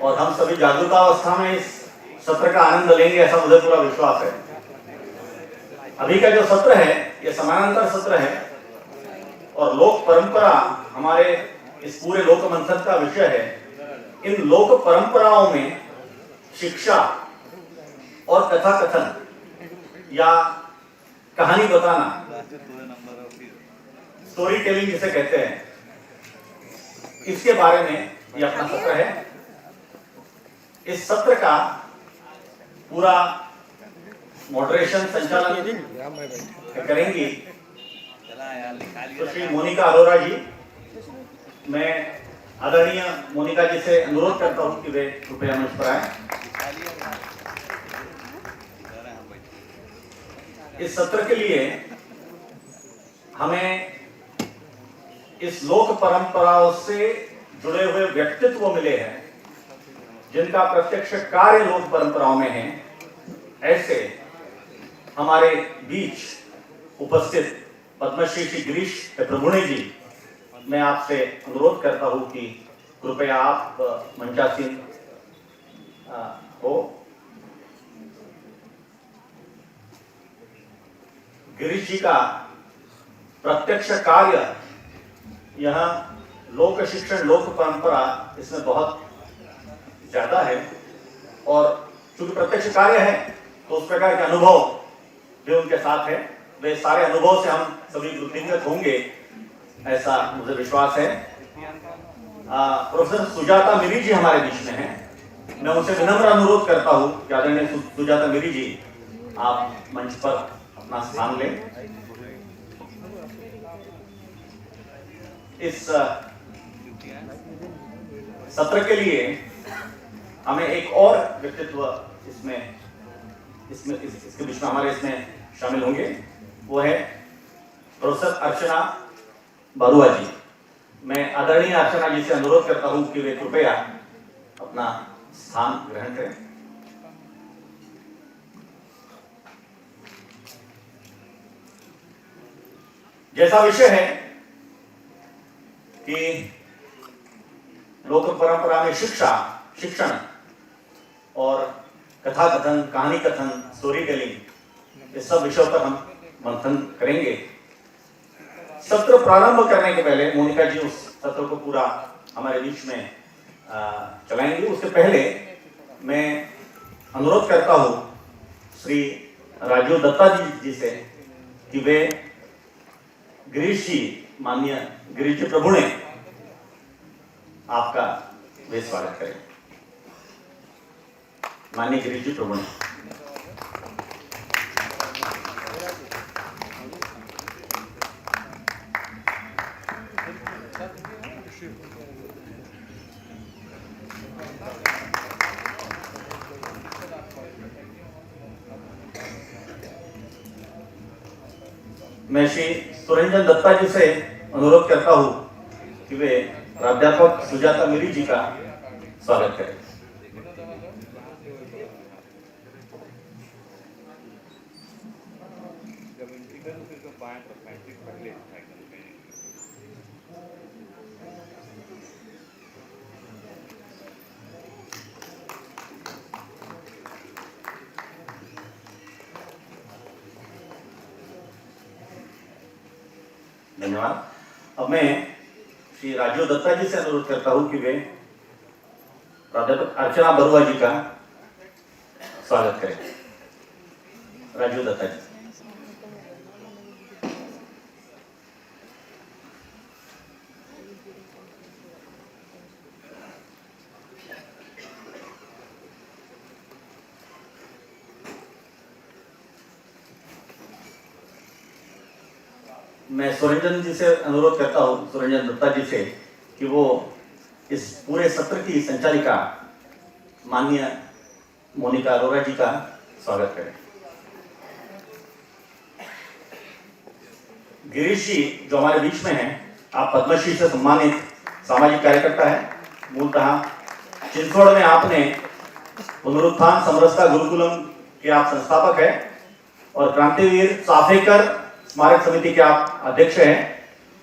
और हम सभी जागरूकतावस्था में इस सत्र का आनंद लेंगे, ऐसा मुझे पूरा विश्वास है। अभी का जो सत्र है ये समानांतर सत्र है और लोक परंपरा हमारे इस पूरे लोक मंथन का विषय है। इन लोक परंपराओं में शिक्षा और कथा कथन या कहानी बताना, स्टोरी टेलिंग जिसे कहते हैं, इसके बारे में ये अपना सत्र है। इस सत्र का पूरा मॉडरेशन संचालन करेंगी तो श्री मोनिका अरोरा जी। मैं आदरणीय मोनिका जी से अनुरोध करता हूं कि वे कृपया मंच पर आए। इस सत्र के लिए हमें इस लोक परंपराओं से जुड़े हुए व्यक्तित्व मिले हैं जिनका प्रत्यक्ष कार्य लोक परंपराओं में है। ऐसे हमारे बीच उपस्थित पद्मश्री श्री गिरीश प्रभुणे जी, मैं आपसे अनुरोध करता हूं कि कृपया आप मंचासीन हो। गिरीश जी का प्रत्यक्ष कार्य यह लोक शिक्षण लोक परंपरा इसमें बहुत ज्यादा है और चूंकि प्रत्यक्ष कार्य है तो उस प्रकार के अनुभव भी उनके साथ है। वे सारे अनुभव से हम सभी वृद्धिंगत होंगे, ऐसा मुझे विश्वास है। प्रोफेसर सुजाता मिरी जी हमारे बीच में हैं। मैं उनसे विनम्र अनुरोध करता हूं कि आदरणीय सुजाता मिरी जी आप मंच पर अपना स्थान लें। इस सत्र के लिए हमें एक और व्यक्तित्व इसके बीच में हमारे इसमें शामिल होंगे, वो है प्रोफेसर अर्चना बरुआ जी। मैं आदरणीय अर्चना जी से अनुरोध करता हूं कि वे कृपया अपना स्थान ग्रहण करें। जैसा विषय है कि लोक परंपरा में शिक्षा, शिक्षण और कथा कथन, कहानी कथन, स्टोरी टेलिंग, इस सब विषयों पर हम मंथन करेंगे। सत्र प्रारंभ करने के पहले मोनिका जी उस सत्र को पूरा हमारे बीच में चलाएंगे। उससे पहले मैं अनुरोध करता हूं श्री राजीव दत्ता जी से कि वे गिरीश जी, माननीय गिरीश जी प्रभुणे, आपका वे स्वागत करें। माननीय गिरीश जी प्रभुणे। मैं श्री सुरंजन दत्ता जी से अनुरोध करता हूं कि वे प्राध्यापक सुजाता मिरी जी का स्वागत करें। धन्यवाद। अब मैं श्री राजीव दत्ता जी से अनुरोध करता हूं कि वे प्राध्यापक अर्चना बरुआ जी का स्वागत करें। राजीव दत्ता जी। मैं सुरंजन जी से अनुरोध करता हूं, सुरंजन दत्ता जी से, कि वो इस पूरे सत्र की संचालिका माननीय मोनिका अरोरा जी का स्वागत करें। गिरीश जी जो हमारे बीच में हैं, आप पद्मश्री से सम्मानित सामाजिक कार्यकर्ता हैं। मूलतः चिंचवड़ में आपने पुनरुत्थान समरसता गुरुकुलम के आप संस्थापक हैं और क्रांतिवीर साफेकर स्मारक समिति के आप अध्यक्ष हैं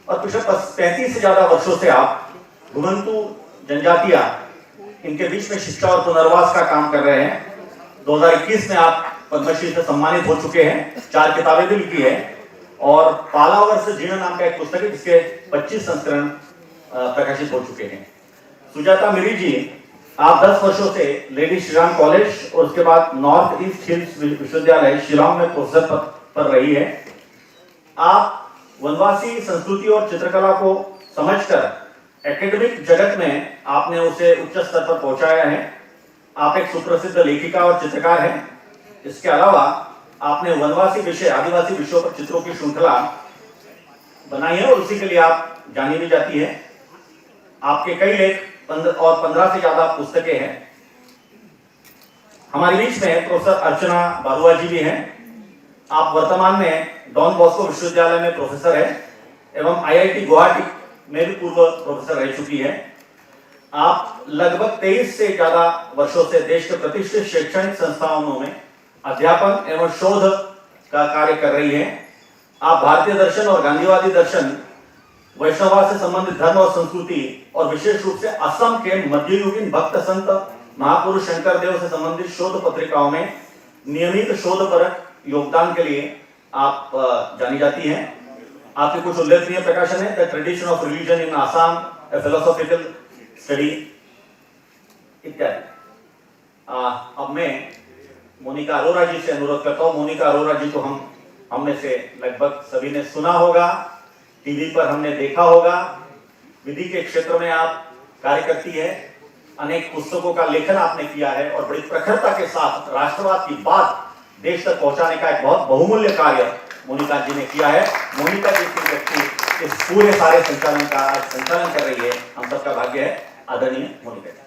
और पिछले 35 से ज्यादा वर्षों से आप घुमंतु जनजातियां इनके बीच में शिक्षा और पुनर्वास का काम कर रहे हैं। 2021 में आप पद्मश्री से सम्मानित हो चुके हैं, 4 किताबें भी लिखी है और पालावर से जीर्ण नाम का एक पुस्तक है जिसके 25 संस्करण प्रकाशित हो चुके हैं। सुजाता मिरी जी, आप 10 वर्षों से लेडी श्री राम कॉलेज और उसके बाद नॉर्थ ईस्ट हिल्स विश्वविद्यालय शिलांग में प्रोफेसर पर रही है। आप वनवासी संस्कृति और चित्रकला को समझकर एकेडमिक जगत में आपने उसे उच्च स्तर पर पहुंचाया है। आप एक सुप्रसिद्ध लेखिका और चित्रकार हैं। इसके अलावा आपने वनवासी विषय, आदिवासी विषयों पर चित्रों की श्रृंखला बनाई है और उसी के लिए आप जानी भी जाती है। आपके कई लेख 15 से ज्यादा पुस्तकें हैं। हमारे बीच में प्रोफेसर अर्चना बारुआ जी भी हैं। आप वर्तमान में डॉन बॉस्को विश्वविद्यालय में प्रोफेसर है एवं IIT गुवाहाटी में भी पूर्व प्रोफेसर रह चुकी है। आप लगभग 23 से ज्यादा वर्षों से देश के प्रतिष्ठित शैक्षणिक संस्थानों में अध्यापन एवं शोध का कार्य कर रही हैं। आप भारतीय दर्शन और गांधीवादी दर्शन, वैष्णववाद से संबंधित धर्म और संस्कृति और विशेष रूप से असम के मध्ययुगीन भक्त संत महापुरुष शंकर देव से संबंधित शोध पत्रिकाओं में नियमित शोधपरक योगदान के लिए आप जानी जाती हैं। आपके कुछ उल्लेखनीय प्रकाशन है the tradition of religion in Assam, A philosophical study इत्यादि। अब मैं मोनिका अरोरा जी से अनुरोध करता हूँ। मोनिका अरोरा जी को हम में से लगभग सभी ने सुना होगा, टीवी पर हमने देखा होगा। विधि के क्षेत्र में आप कार्य करती है, अनेक पुस्तकों का लेखन आपने किया है और बड़ी प्रखरता के साथ राष्ट्रवाद की बात देश तक पहुंचाने का एक बहुत बहुमूल्य कार्य मोनिका जी ने किया है। मोनिका जी की व्यक्ति इस पूरे सारे संचालन का संचालन कर रही है, हम सबका भाग्य है। आदरणीय मोनिका जी।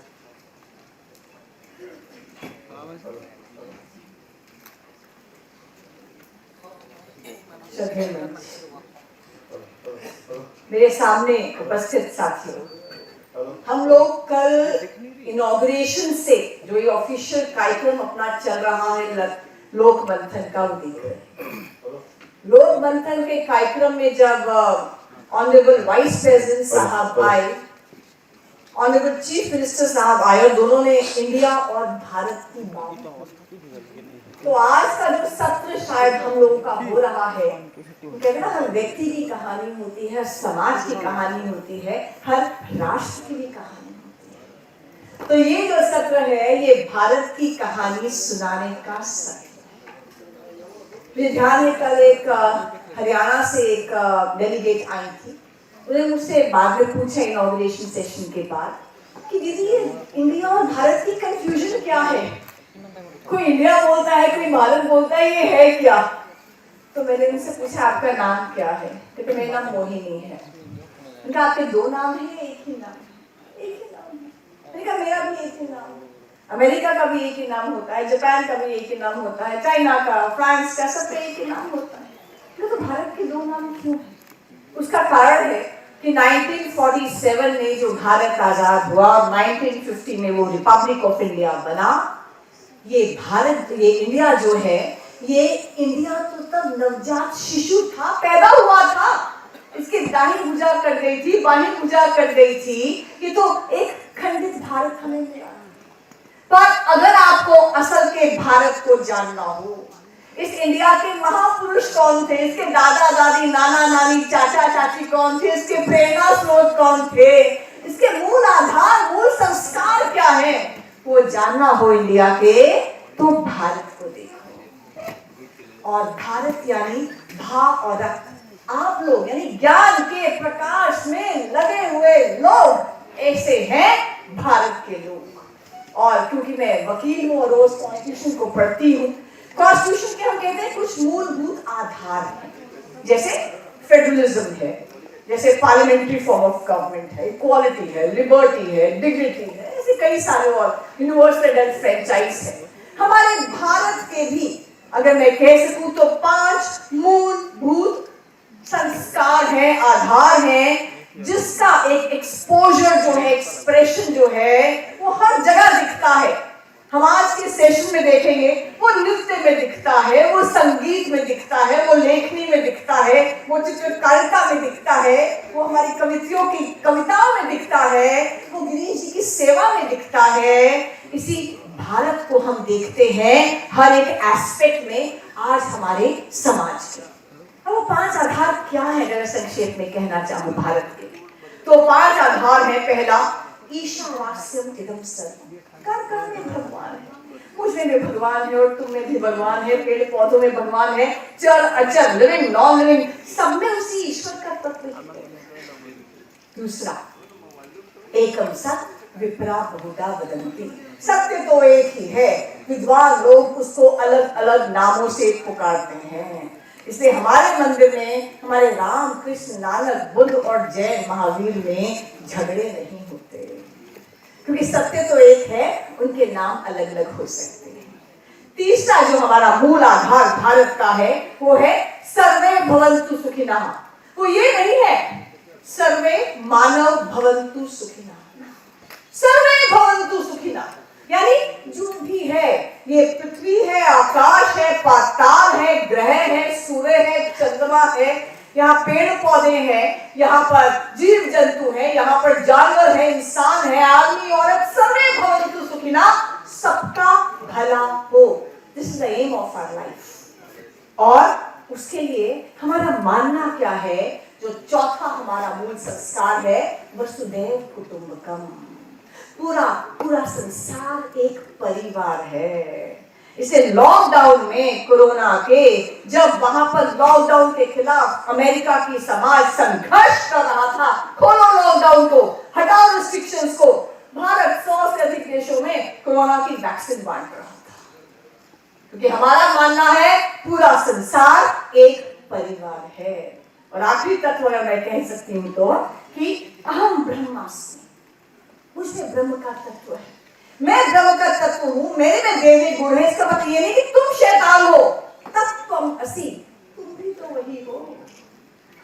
मेरे सामने उपस्थित साथियों, हम लोग कल इनॉग्रेशन से जो ये ऑफिशियल कार्यक्रम अपना चल रहा है लोक मंथन का, वो देख रहे हैं। लोक मंथन के कार्यक्रम में जब ऑनरेबल वाइस प्रेसिडेंट साहब आए, ऑनरेबल चीफ मिनिस्टर साहब आए और दोनों ने इंडिया और भारत की बात की, तो आज का जो सत्र शायद हम लोगों का हो रहा है, कहते हैं ना, हर व्यक्ति की कहानी होती है, समाज की कहानी होती है, हर राष्ट्र की भी कहानी होती है। तो ये जो सत्र है, ये भारत की कहानी सुनाने का सत्र है। ध्यान में कल एक हरियाणा से एक डेलीगेट आई थी, उन्होंने मुझसे बाद में पूछा इनॉग्रेशन सेशन के बाद कि दीदी ये इंडिया और भारत की कंफ्यूजन क्या है, कोई इंडिया बोलता है, कोई भारत बोलता है, ये है क्या? तो मैंने उनसे पूछा आपका नाम क्या है? क्योंकि मेरा नाम मोहिनी है। उनका आपके 2 नाम है, एक ही नाम है? एक ही नाम है। मैंने कहा मेरा भी एक ही नाम है। अमेरिका का भी एक ही नाम होता है, जापान का भी एक ही नाम होता है, चाइना का, फ्रांस का, सबका एक ही नाम होता है। तो भारत के 2 नाम क्यों है? उसका कारण है कि 1947 में जो भारत आजाद हुआ, 1950 में वो रिपब्लिक ऑफ इंडिया बना। ये भारत, ये इंडिया जो है, ये इंडिया तो तब नवजात शिशु था, पैदा हुआ था। इसकी दाहिनी भुजा कट गई थी, बाहिनी भुजा कट गई थी, ये तो एक खंडित भारत हमें मिला। पर अगर आपको असल के भारत को जानना हो, इस इंडिया के महापुरुष कौन थे, इसके दादा दादी, नाना नानी, चाचा चाची कौन थे, इसके प्रेरणा स्रोत कौन थे, इसके मूल आधार, मूल संस्कार क्या है, वो जानना हो इंडिया के, तो भारत को देखो। और भारत यानी भा और रक्त। आप लोग यानी ज्ञान के प्रकाश में लगे हुए लोग, ऐसे हैं भारत के लोग। और क्योंकि मैं वकील हूँ और रोज कॉन्स्टिट्यूशन को पढ़ती हूँ, कॉन्स्टिट्यूशन के हम कहते हैं कुछ मूलभूत आधार हैं, जैसे फेडरलिज्म है, जैसे पार्लियामेंट्री फॉर्म ऑफ गवर्नमेंट है, इक्वालिटी है, लिबर्टी है, डिग्निटी है, ऐसे कई सारे और यूनिवर्सल एंड फ्रेंचाइज है। हमारे भारत के भी अगर मैं कह सकूं तो 5 मूलभूत संस्कार हैं, आधार हैं, जिसका एक एक्सपोजर जो है, एक्सप्रेशन जो है, वो हर जगह दिखता है। हम आज के सेशन में देखेंगे, वो नृत्य में दिखता है, वो संगीत में दिखता है, वो लेखनी में दिखता है, वो चित्रकारिता में दिखता है, वो हमारी कविताओं में दिखता है, वो गिरीश जी की सेवा में दिखता है। इसी भारत को हम देखते हैं हर एक एस्पेक्ट में आज हमारे समाज के। अब वो 5 आधार क्या है, अगर संक्षेप में कहना चाहूं भारत के, तो 5 आधार है। पहला, ईशावास्यम इदम सर्वम, कर में भगवान है, मुझ में भी भगवान है और तुम में भी भगवान है, पेड़ पौधों में भगवान है, चर अचर, लिविंग नॉन लिविंग, सब में उसी ईश्वर का तत्व है। दूसरा, एकम सत विप्रा बहुधा वदन्ति, सत्य तो एक ही है, विद्वान लोग उसको अलग अलग नामों से पुकारते हैं। इसलिए हमारे मंदिर में हमारे राम कृष्ण नानक बुद्ध और जैन महावीर में झगड़े नहीं होते, क्योंकि सत्य तो एक है, उनके नाम अलग अलग हो सकते हैं। तीसरा जो हमारा मूल आधार भारत का है वो है सर्वे भवन्तु सुखिनः। वो ये नहीं है सर्वे मानव भवन्तु सुखिनः, सर्वे भवन्तु सुखिनः यानी जो भी है, ये पृथ्वी है, आकाश है, पाताल है, ग्रह है, सूर्य है, चंद्रमा है, यहाँ पेड़ पौधे हैं, यहाँ पर जीव जंतु हैं, यहाँ पर जानवर है, इंसान है, आदमी औरत, सर्वे भवन्तु सुखिनः, सबका भला हो। This is the aim of our life. और उसके लिए हमारा मानना क्या है, जो चौथा हमारा मूल संस्कार है, वसुधैव कुटुंबकम, पूरा संसार एक परिवार है। इसे लॉकडाउन में कोरोना के, जब वहां पर लॉकडाउन के खिलाफ अमेरिका की समाज संघर्ष कर रहा था, खोलो लॉकडाउन को, हटाओ रिस्ट्रिक्शंस को, भारत 100 से अधिक देशों में कोरोना की वैक्सीन बांट रहा था, क्योंकि हमारा मानना है पूरा संसार एक परिवार है। और आखिरी तत्व मैं कह सकती हूं तो कि अहम ब्रह्मास्मि, मुझमें ब्रह्म का तत्व है, मैं ब्रह्म का तत्व हूं, मेरे में दैविक गुण है। इसका मतलब ये नहीं कि तुम शैतान हो, तत्वम असि, तुम भी तो वही हो।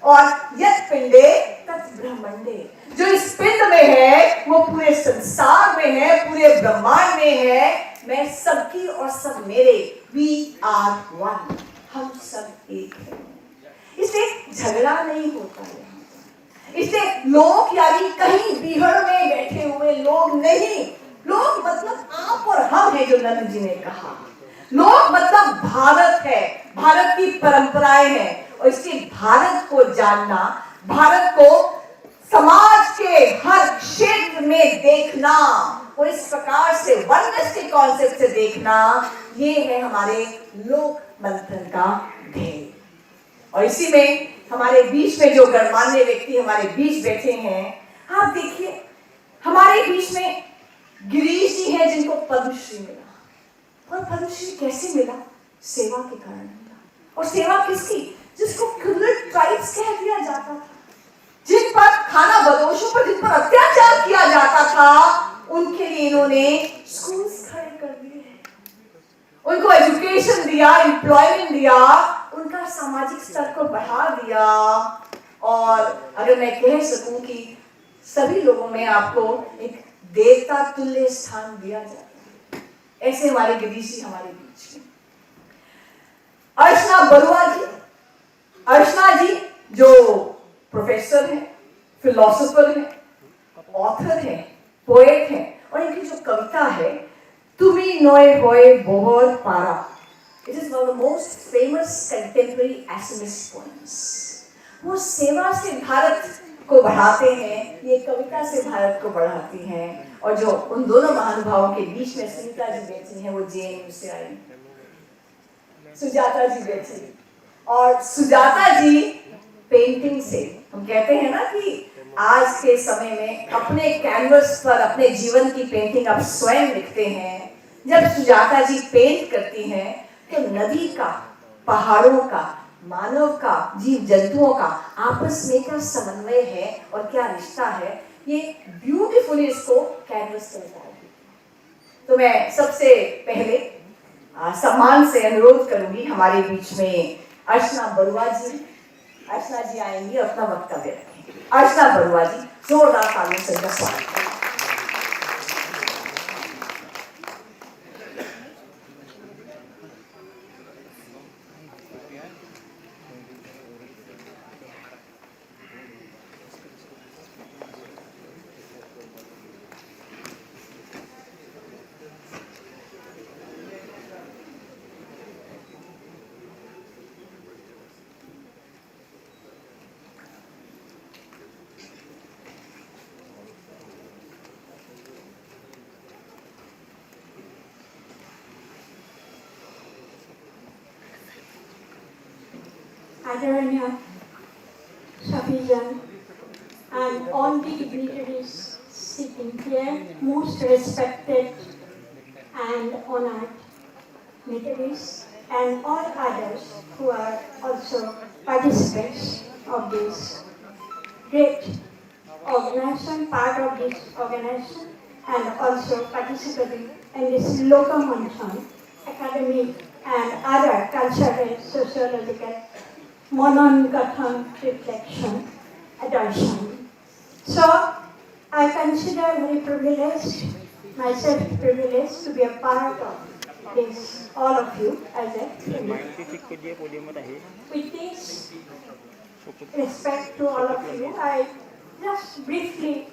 और यत् पिंडे तत् ब्रह्मंडे, जो इस पिंड में है वो पूरे संसार में है, पूरे ब्रह्मांड में है। मैं सबकी और सब मेरे, वी आर वन, हम सब एक हैं। इसलिए झगड़ा नहीं होता है, इसलिए लोग यानी कहीं बीहड़ में बैठे हुए लोग नहीं, लोग मतलब आप और हम है, जो नंद जी ने कहा, लोग मतलब भारत है, भारत की परंपराएं हैं। और इसलिए भारत को जानना, भारत को समाज के हर क्षेत्र में देखना और इस प्रकार से वननेस के कॉन्सेप्ट से देखना, ये है हमारे लोक मंथन का ध्येय। और इसी में हमारे बीच में जो गणमान्य व्यक्ति हमारे बीच बैठे हैं, आप देखिए हमारे बीच में गिरीश जी हैं, जिनको पद्मश्री मिला। और पद्मश्री कैसे मिला? सेवा के कारण मिला। और सेवा किसकी? जिसको क्रिमिनल ट्राइब्स कह दिया जाता था, जिन पर खाना बदोशों पर जिन पर अत्याचार किया जाता था, उनके लिए इन्होंने स्कूल्स खड़े कर दिए, उनको एजुकेशन दिया, एम्प्लॉयमेंट दिया, उनका सामाजिक स्तर को बढ़ा दिया। और अगर मैं कह सकूं कि सभी लोगों में आपको एक देवता तुल्य स्थान दिया जाता है, ऐसे हमारे गिरीश जी हमारे बीच में। अर्चना बरुआ जी, अर्चना जी जो प्रोफेसर हैं, फिलोसोफर हैं, ऑथर हैं, पोएट हैं, और इनकी जो कविता है तुमी नोए होए बोहर पारा, it is one of the most famous contemporary SMS poems. वो सेवा से भारत को बढ़ाते हैं, ये कविता से भारत को बढ़ाती हैं। और जो उन दोनों महानुभावों के बीच में सुनीता जी बैठी हैं, वो जेएनयू से आई, सुजाता जी बैठी, और सुजाता जी पेंटिंग से, हम कहते हैं ना कि आज के समय में अपने कैनवस पर अपने जीवन की पेंटिंग आप स्वयं लिखते हैं। जब सुजाता जी पेंट करती हैं तो नदी का, पहाड़ों का, मानव का, जीव जंतुओं का आपस में क्या समन्वय है और क्या रिश्ता है, ये ब्यूटीफुली इसको कैनवस पर उतारती। तो मैं सबसे पहले सम्मान से अनुरोध करूंगी हमारे बीच में अर्चना बरुआ जी। अर्चना जी आएंगी, अपना वक्तव्य रखेंगे। अर्चना बरुआ जी, जोरदार तालियों से स्वागत। Adharanya Shafijan, and all the dignitaries sitting here, most respected and honored dignitaries, and all others who are also participants of this great organization, part of this organization, and also participating in this Lokamanthan academic and other cultural, sociological, Manan Kathan reflection, darshan. So I consider very privileged, myself privileged to be a part of this, all of you as a family. With this respect to all of you, I just briefly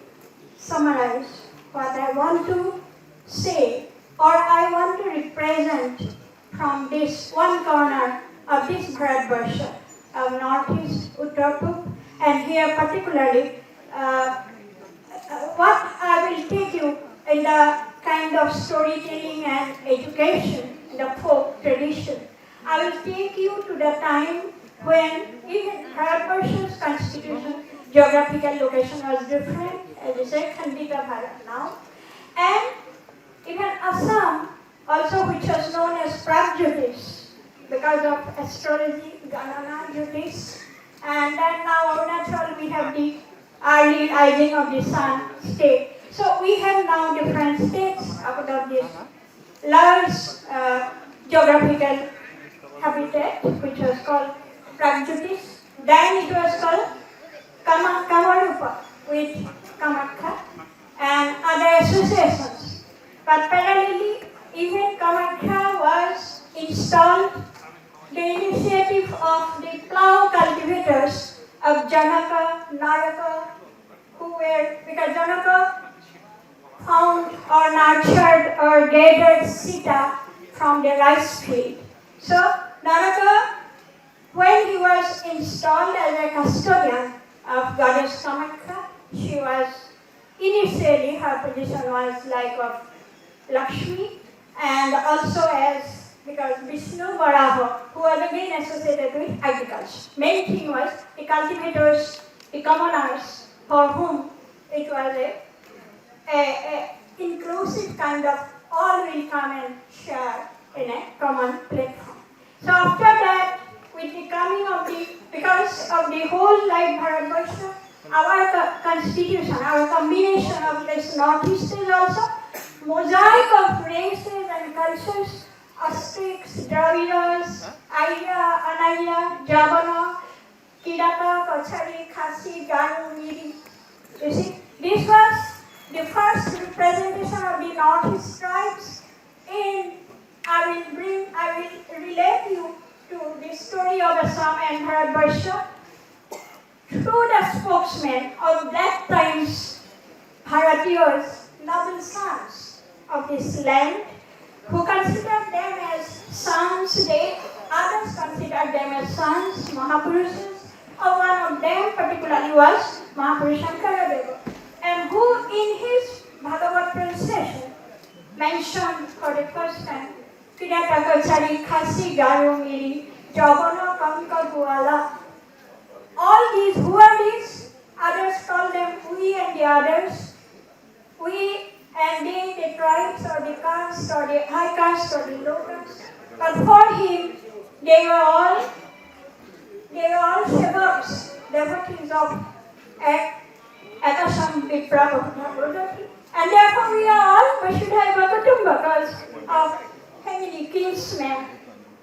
summarize what I want to say, or I want to represent from this one corner of this Bharatvarsha of Northeast Uttar Purb, and here particularly what I will take you in the kind of storytelling and education, the folk tradition. I will take you to the time when even Bharatvarsha's constitution, geographical location was different, as I said, Khandita Bharat now. And even Assam, also which was known as Pragyotis, because of astrology, Ganana, Jyotish. And then now Arunachal, we have the early rising of the sun state. So we have now different states out of this large geographical habitat, which was called Pragyotis. Then it was called Kamarupa with Kamakha and other associations. But parallelly, even Kamakha was installed. The initiative of the plough cultivators of Janaka, Naraka, who were, because Janaka found or nurtured or gathered Sita from the rice field. So Naraka, when he was installed as a custodian of goddess Kamakha, she was initially, her position was like of Lakshmi, and also as, because Vishnu Varaha, who was again associated with agriculture. Main thing was the cultivators, the commoners, for whom it was a inclusive kind of all will come and share in a common platform. So after that, with the coming of the, because of the whole like Bharatvarsha, our constitution, our combination of this Northeast is also mosaic of races and cultures, Aztecs, Dravidas, Arya, Anaya, Javana, Kirata, Kochari, Khasi, Garu, Miri. You see, this was the first representation of the Northeast tribes. And I will relate you to the story of Assam and Bharatvarsha through the spokesman of that time's Bharatiyas, noble sons of this land, who considered them as sons, others considered them as sons, Mahapurusas. One of them particularly was Mahapurush Shankaradeva, and who in his Bhagavad translation mentioned for the first time Kirata Kochari, Khasi, Garu, Miri, Javana, Kanka, Guala. All these, who are these? Others call them we and the others. We and they, the tribes or the caste or the high caste or the low caste. But for him, they were all sevaks, devotees of Akasham Vipra Bhakti. And therefore we are all Vashudhaiva Kutumba because of family kinsmen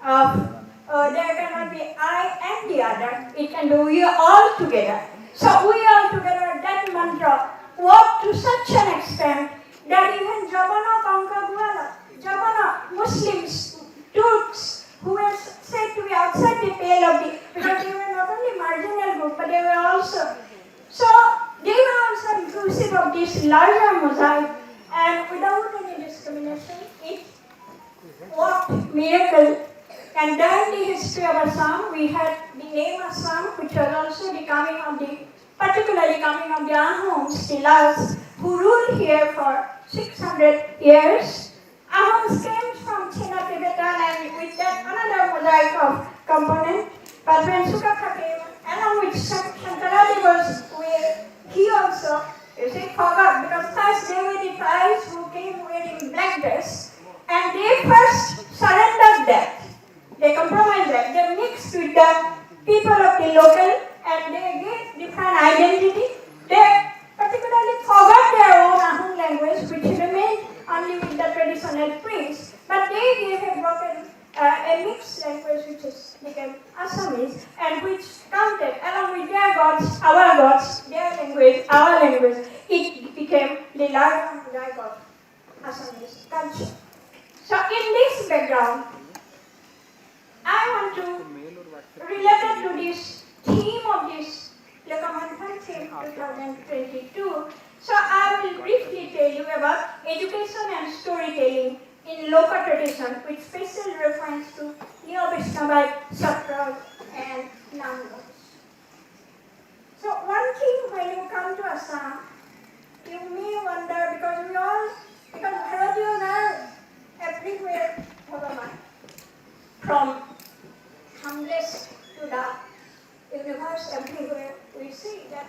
of there cannot be I and the other. It can be we all together. So we all together, that mantra worked to such an extent that even Jabana, Kanka, Jabana, Muslims, Turks, who were said to be outside the pale of the, because they were not only marginal group, but they were also, so they were also inclusive of this larger mosaic, and without any discrimination, it worked miracle. And during the history of Assam, we had the name Assam, which was also the coming of the, particularly coming of the Ahoms, the last, who ruled here for 600 years. Ahoms came from China, Tibetan, and with that another mosaic of component. But when Sukata came, along with Shankaradiva's way, he also, you see, forgot, because first they were the tribes who came wearing black dress, and they first surrendered that. They compromised that. They mixed with the people of the local, and they gave different identity. They particularly forgot their own Ahom language, which remained only with the traditional priests, but they gave a mixed language which became Assamese, and which counted along with their gods, our gods, their language, our language. It became the larger of Assamese culture. So in this background, I want to relate to this theme of this Lokamanthan theme 2022. So I will briefly tell you about education and storytelling in local tradition with special reference to Neo-Vaishnavite Satras and Namgas. So one thing when you come to Assam, you may wonder, because Bharatiyas are everywhere, Bhagavan, from humblest to the universe, everywhere we see that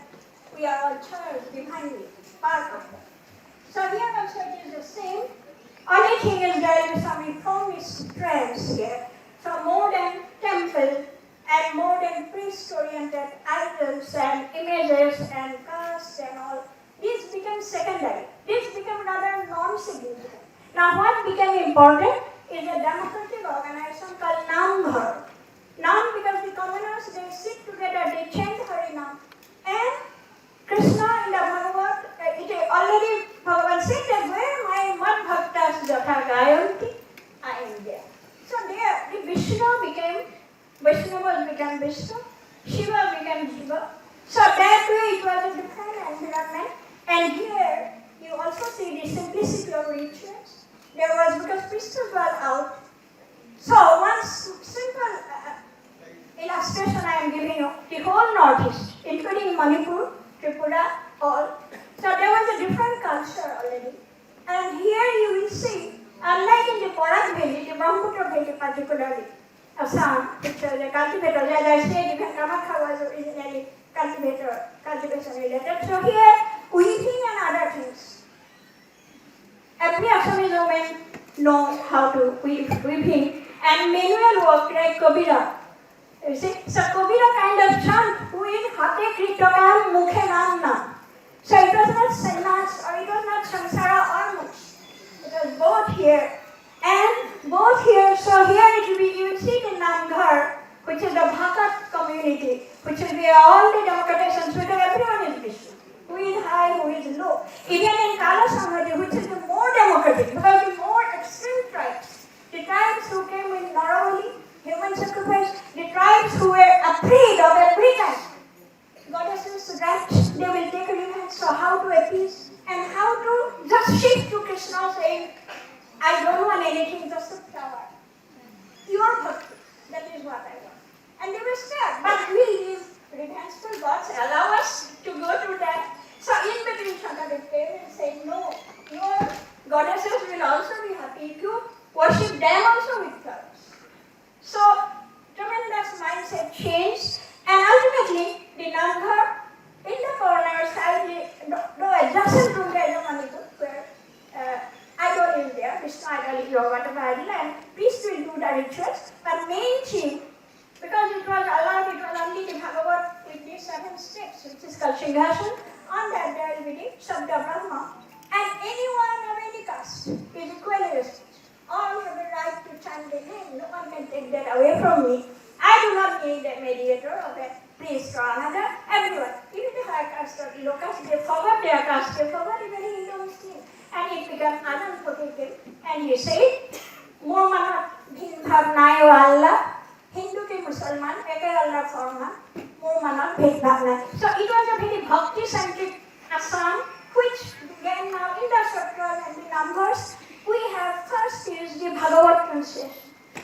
we are all charged divinely, part of that. So here also it is the same. Only thing is there is some reformist trends here. So modern temple and modern priest-oriented idols and images and caste and all, these became secondary. This became rather non-significant. Now what became important is a democratic organization called Namghar. Nam, because the commoners, they sit together, they chant Harinam. And Krishna in the Bhagavad, it already Bhagavan said that where my Mad Bhaktas Jatha Gayanti, I am there. So there, the Vaishnavas became Vishnu, Shiva became Shiva. So that way it was a different environment. And here, you also see the simplicity of rituals. There was, because priesthood was out. So one simple illustration I am giving you, the whole Northeast, including Manipur, Tripura, all. So there was a different culture already. And here you will see, unlike in the Barak Valley, the Brahmaputra Valley particularly, Assam, which was a cultivator, as I said, even Kamakha was originally cultivation related. So here, weaving and other things. Every Assamese woman knows how to weaving and manual work like Kabira. You see, so Kabira kind of chant, with Hate Kritakam Mukhe Nam Nam. So it was not sannyas or it was not samsara or moksha. It was both here. And both here, so here it will be, you will see the Namghar, which is the Bhakat community, which will be all the democratizations, because everyone is Vishnu. Who is high, who is low. Even in Kala Samhati, which is the more democratic, because the more extreme tribes, the tribes who came in Naravali, human sacrifice, the tribes who were afraid of every time. Goddesses that they will take revenge, so how to appease and how to just shift to Krishna saying, I don't want anything, just a flower. Pure bhakti, that is what I want. And they were scared, but we, revengeful gods, allow us to go through that. So in between Shankadev came and said, no, your goddesses will also be happy if you worship them also with flowers. So tremendous mindset change, and ultimately the Namghar in the corner side, no adjacent room there is a Manipur where idol is there, Vishnu idol or whatever idol, and priests will do the rituals. But main thing, because it was allowed, it was only the Bhagavad with these 7 steps, which is called Singhasan. On that there will be the Shabda Brahma, and anyone of any caste is equally respected. All have the right to chant the name. No one can take that away from me. I do not need a mediator or a priest or another. Everyone, even the high caste or the low caste, they forgot their caste, they forgot even Hindu-Muslim. And it became unforgiving. And he said, More manat bhin bhav nayo Allah, Hindu ke Musalman, eke Allah forma, more manat bhin bhav nayo. So it was a very bhakti-centric Assam, which began now in the Satras and the numbers. We have first used the Bhagavad translation.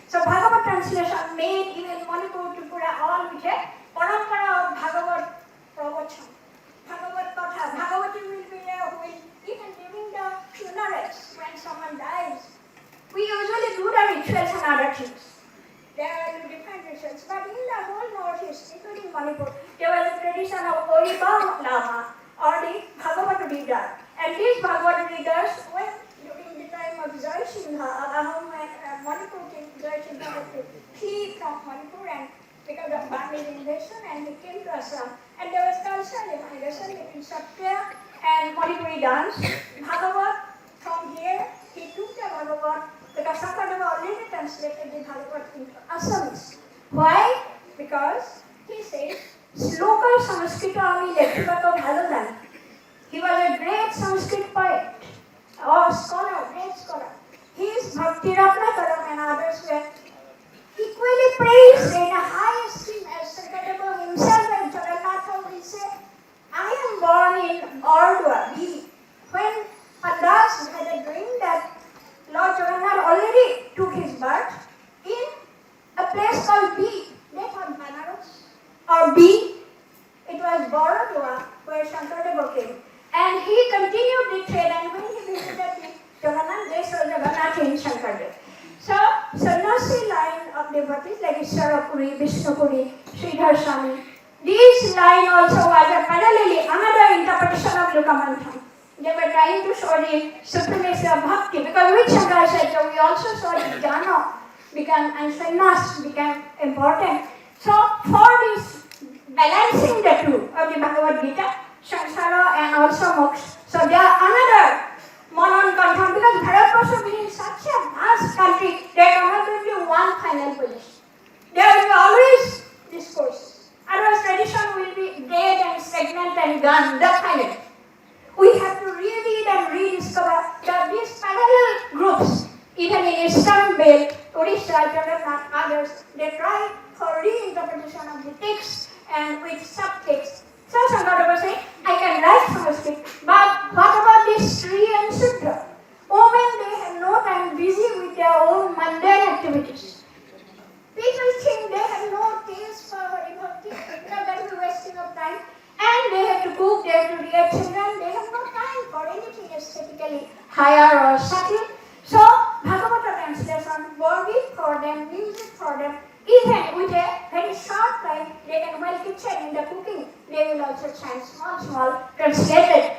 So Bhagavad translation made even Manipur, Tripura, all which have parampara of Bhagavad pravachan. Bhagavad Katha. Bhagavati will be there who will, even during the funerals, when someone dies, we usually do the rituals and other things. There are different rituals. East, but in the whole Northeast, including Manipur, there was a tradition of Oribam Lama or the Bhagavad reader. And these Bhagavad readers, when during the time of Jayasingha, Manipur king Jayasingha had to flee from Manipur and because of Burmese invasion, and he came to Assam. And there was cultural affiliation between Kshatriya and Manipuri dance. Bhagavad, from here, he took the Bhagavad, because Shankardeva already translated the Bhagavad into Assamese. Why? Because he says, Sloka Samskrita ami lekhibato bhalo jane. He was a great Sanskrit poet, or scholar, great scholar. His Bhakti Ratnakaram and others were equally praised in a high esteem as Shankardeva himself and Jagannatha will say, I am born in Ordua, B. When Pandas had a dream that Lord Jagannath already took his birth in a place called B. They thought Banaras or B. It was Barodua where Shankardeva came. And he continued the trade, and when he visited the Jagannath, they saw Jagannath in Shankardeva. So, Sannyasi line of devotees like Iswarapuri, Vishnupuri, Sridhar Swami, these line also was a parallelly another interpretation of Lokamantham. They were trying to show the supremacy of bhakti, because with Shankaracharya we also saw that jhana became and sannyas became important. So for this balancing the two of the Bhagavad Gita, Samsara and also Moksha, so they are another monon-conform, because Bharatvarsha being such a vast country, there cannot be one final position. There will be always discourse. Otherwise tradition will be dead and stagnant and gone, the final. We have to reread and rediscover that these parallel groups, even in Eastern Belt, Odisha, Jagannath, others, they try for reinterpretation of the text and with subtext. So Shankardeva said, I can write Sanskrit, but what about this Sri and Sudra? Women, they have no time, busy with their own mundane activities. People think they have no taste for Hari Bhakti, because that is a wasting of time. And they have to cook, they have to rear children, they have no time for anything aesthetically higher or subtle. So, Bhagavata translation, worthy for them, music for them, even with a very short time, they can, while kitchen in the cooking, they will also chant small translated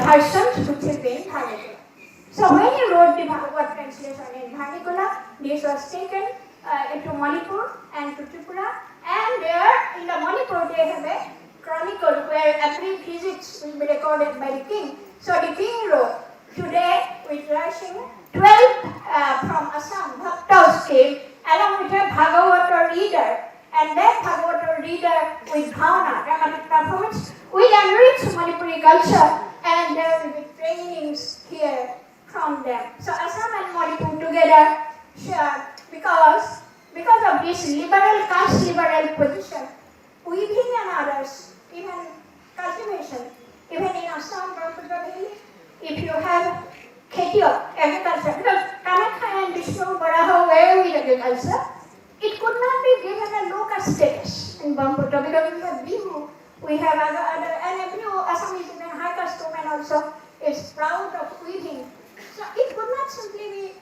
versions which will be in Bhagavata. So, when he wrote the Bhagavad translation in Bhanikula, this was taken into Manipur and to Tripura, and there in the Manipur they have a chronicle where every visit will be recorded by the king. So the king wrote, today with rushing 12 from Assam, Bhaktas came along with a Bhagavata reader, and that Bhagavata reader with Bhavana, dramatic performance, will enrich Manipuri culture, and there will be trainings here from them. So Assam and Manipur together, because of this liberal, caste liberal position, weaving and others, even cultivation, even in Assam, Brahmputra Valley, if you have Khetiok, agriculture, because Kamakha and Vishnu Baraha were with agriculture, it could not be given a local status in Brahmputra, because we have Bihu, we have other, and every Assamese women, high caste woman also is proud of weaving. So it could not simply be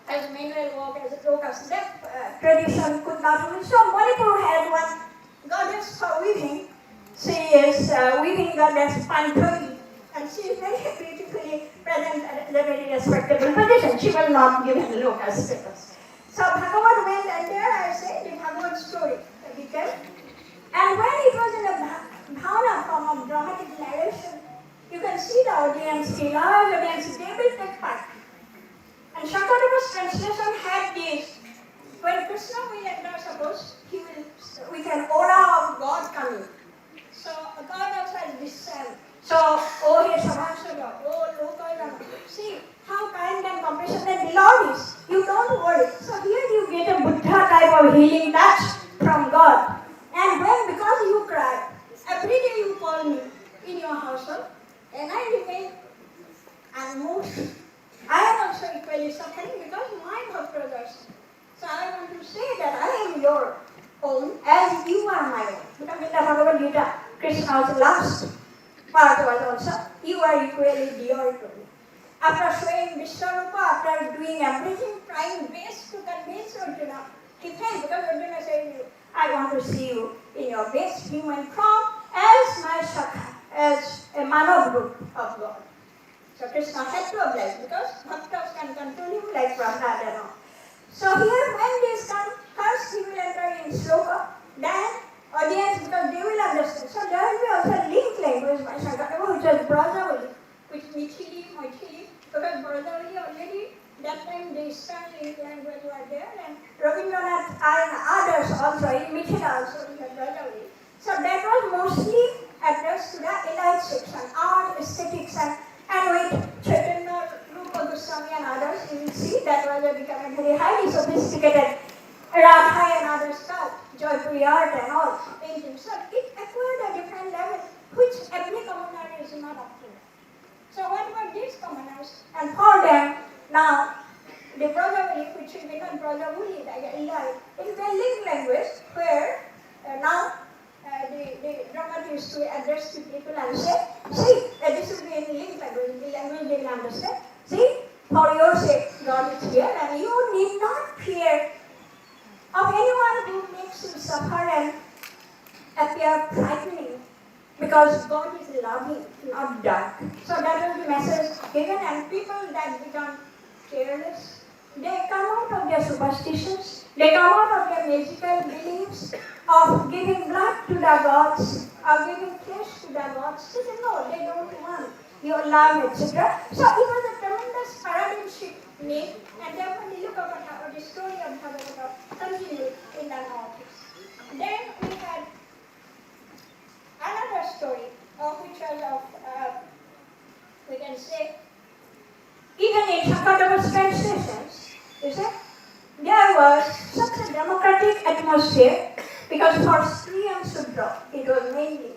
as manual work, as a low caste. That tradition could not be. So Manipur had one goddess for weaving. She is weaving goddess Panthoi, and she is very beautifully present at a very respectable position. She will not give him low caste status. So Bhagavad went, and there I say the Bhagavad story that he tells. And when it was in a bhavana form of dramatic narration, you can see the audience, the large audience, they will take part. And Shankardeva's translation had this. When Krishna will enter, suppose, he will, with an aura of God coming. So God also has this cell. So, oh hey Sabhasada, oh Lokayana. See how kind and compassionate the Lord is. You don't worry. So here you get a Buddha type of healing touch from God. And when, because you cry, every day you call me in your household, and I remain unmoved. I am also equally suffering because my bhaktas are sick. So I want to say that I am your own as you are my own. Because in the Bhagavad Gita, Krishna's last part was also, you are equally dear to me. After showing Vishwarupa, after doing everything, trying best to convince Arjuna, he failed because Arjuna said, I want to see you in your best human form as my Sakha, as a Manav root of God. So Krishna had to oblige because bhaktas can control him like Prahlad and all. So here when this comes, first he will enter in sloka, then audience, because they will understand. So there will be also linked language by Shankara, which is Brajavali, which Michili, because Brajavali already, that time the Eastern link language were there, and Rabindranath and others also, in Mithila also we had Brajavali. So that was mostly addressed to the elite section, art, aesthetics, and with Chaitanya, Rupa Goswami and others, you will see that was becoming very highly sophisticated Radha and other stuff, Joypuri art and all, painting. So it acquired a different level, which every commoner is not up to. So what about these commoners? And for them, now, the Brajavali, which will become Brajavali, like Eli, it is a linked language where now the dramaturg used to address to people and say, see, this will be in linked language, the language they will understand. See, for your sake, God is here, and you need not fear of anyone who makes you suffer and appear frightening, because God is loving, not dark. So that was the message given, and people that become careless, they come out of their superstitions, they come out of their magical beliefs of giving blood to the gods, of giving flesh to the gods. They say, no, they don't want your love, etc. So it was a tremendous paradigm shift made, and therefore the look of the story of Bhagavata continued in the northeast. Then we had another story, which was of, we can say, even in Shankardava's translations, you see, there was such a democratic atmosphere, because for Sri and Sudra, it was mainly.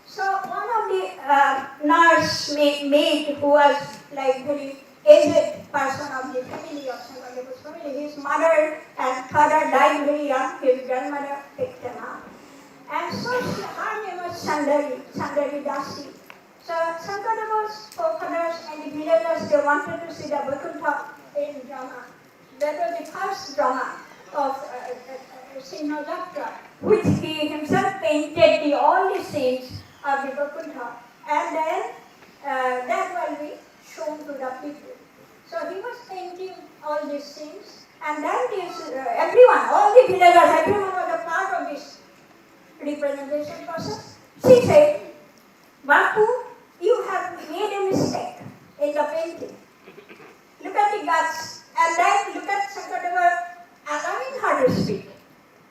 So one of the nurse maid who was like very aged person of the family of Shankardava's family, his mother and father died very young, his grandmother picked him up. And so her name was Sandari Dasi. So Shankardava's forefathers and the villagers, they wanted to see the Vaikuntha in drama. That was the first drama of Sinhajatra, which he himself painted all the scenes of the Vaikuntha, and then that will be shown to the people. So he was painting all these scenes, and then everyone, all the villagers, everyone was a part of this representation process. She said, Bapu, you have made a mistake in the painting. Look at the guts. And then look at Shankardava allowing her to speak.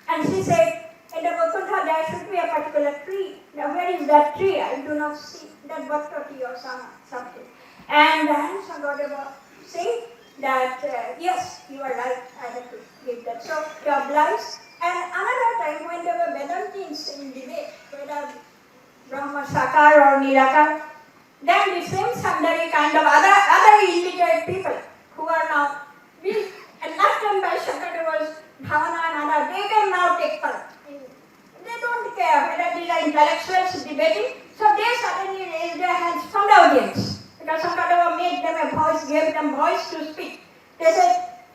And she said, in the Vaikuntha there should be a particular tree. Now where is that tree? I do not see. That Bhattati or something. And then Shankardava said that, yes, you are right, I have to give that. So he obliged. And another time when there were Vedantins in debate, whether Brahma Sakar or Nirakar, then the same Sandari kind of other illiterate people who are now enlightened by Shankardava's Bhavana and other, they can now take part. They don't care whether these are intellectuals debating, so they suddenly raise their hands from the audience. Because Shankardava made them a voice, gave them voice to speak.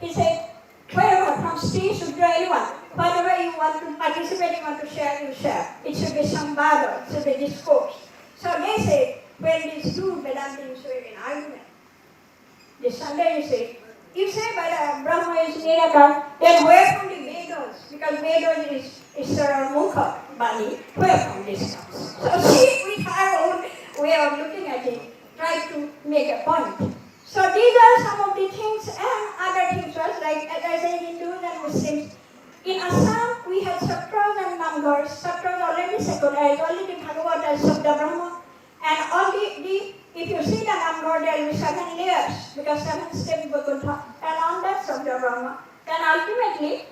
He said, wherever, from Sri, Shudra, anyone, whatever you want to participate, you want to share, you share. It should be sambhava, it should be discourse. So they say, when these two Vedantins were in argument, the Sandari said, you say by Brahma is Nirakar, then where from the Vedas? Because Vedas is Ishvara Mukha, Bali, where from this comes? So she, with her own way of looking at it, tried to make a point. So these are some of the things, and other things was like, as I said, Hindus and Muslims. In Assam, we had Satras and Namgars. Satras already secularized, only the Bhagavata is Sabda Brahma. And all if you see the Namgar, there will be 7 layers, because 7 steps Vaikuntha, and on that Sabda Brahma. Then ultimately,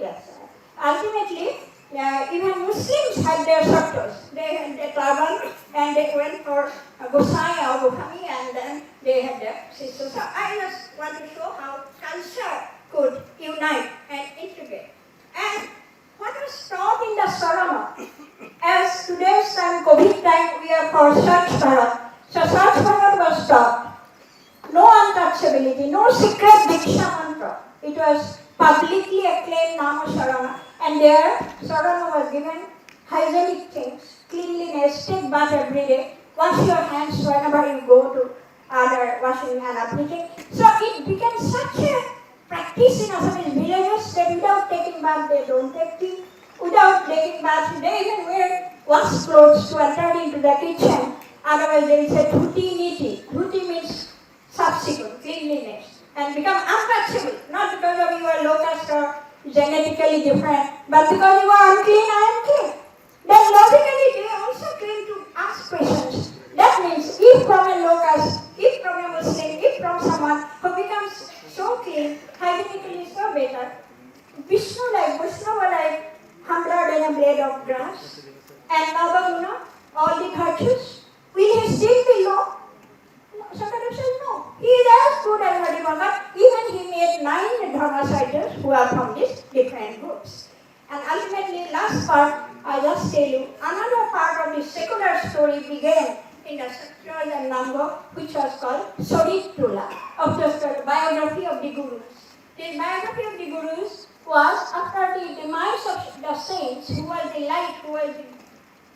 even Muslims had their Satras. They had their turban, and they went for Gosai or Gokhami, and then they had their sisters. So I just want to show how culture could unite and integrate. And what was taught in the Sarama, as today's time, COVID time, we are for Sach Bharat. So Sach Bharat was taught. No untouchability, no secret Diksha mantra. It was publicly acclaimed Nama Sarama. And there, Sarana was given hygienic things, cleanliness, take bath every day, wash your hands whenever you go to other washing and application. So it became such a practice in Assamese villages that without taking bath they don't take tea. Without taking bath they even wear wash clothes to enter into the kitchen. Otherwise they will say dhuti niti. Dhuti means subsequent, cleanliness, and become untouchable, not because of you are low caste or genetically different, but because you are unclean, I am clean. Then logically they also claim to ask questions. That means if from a low caste, if from a Muslim, if from someone who becomes so clean, hygienically so better, Vishnu like, Vaishnava like, humbler than a blade of grass, and Navaguna, all the virtues, will he still be low? Shakadeva says no. He is as good as Haribhagat. Even he made 9 dharma fighters who are from these different groups. And ultimately, last part, I just tell you, another part of the secular story began in the Satyaj and Namgo, which was called Saritula, of the biography of the Gurus. The biography of the Gurus was after the demise of the saints, who was the light, who was the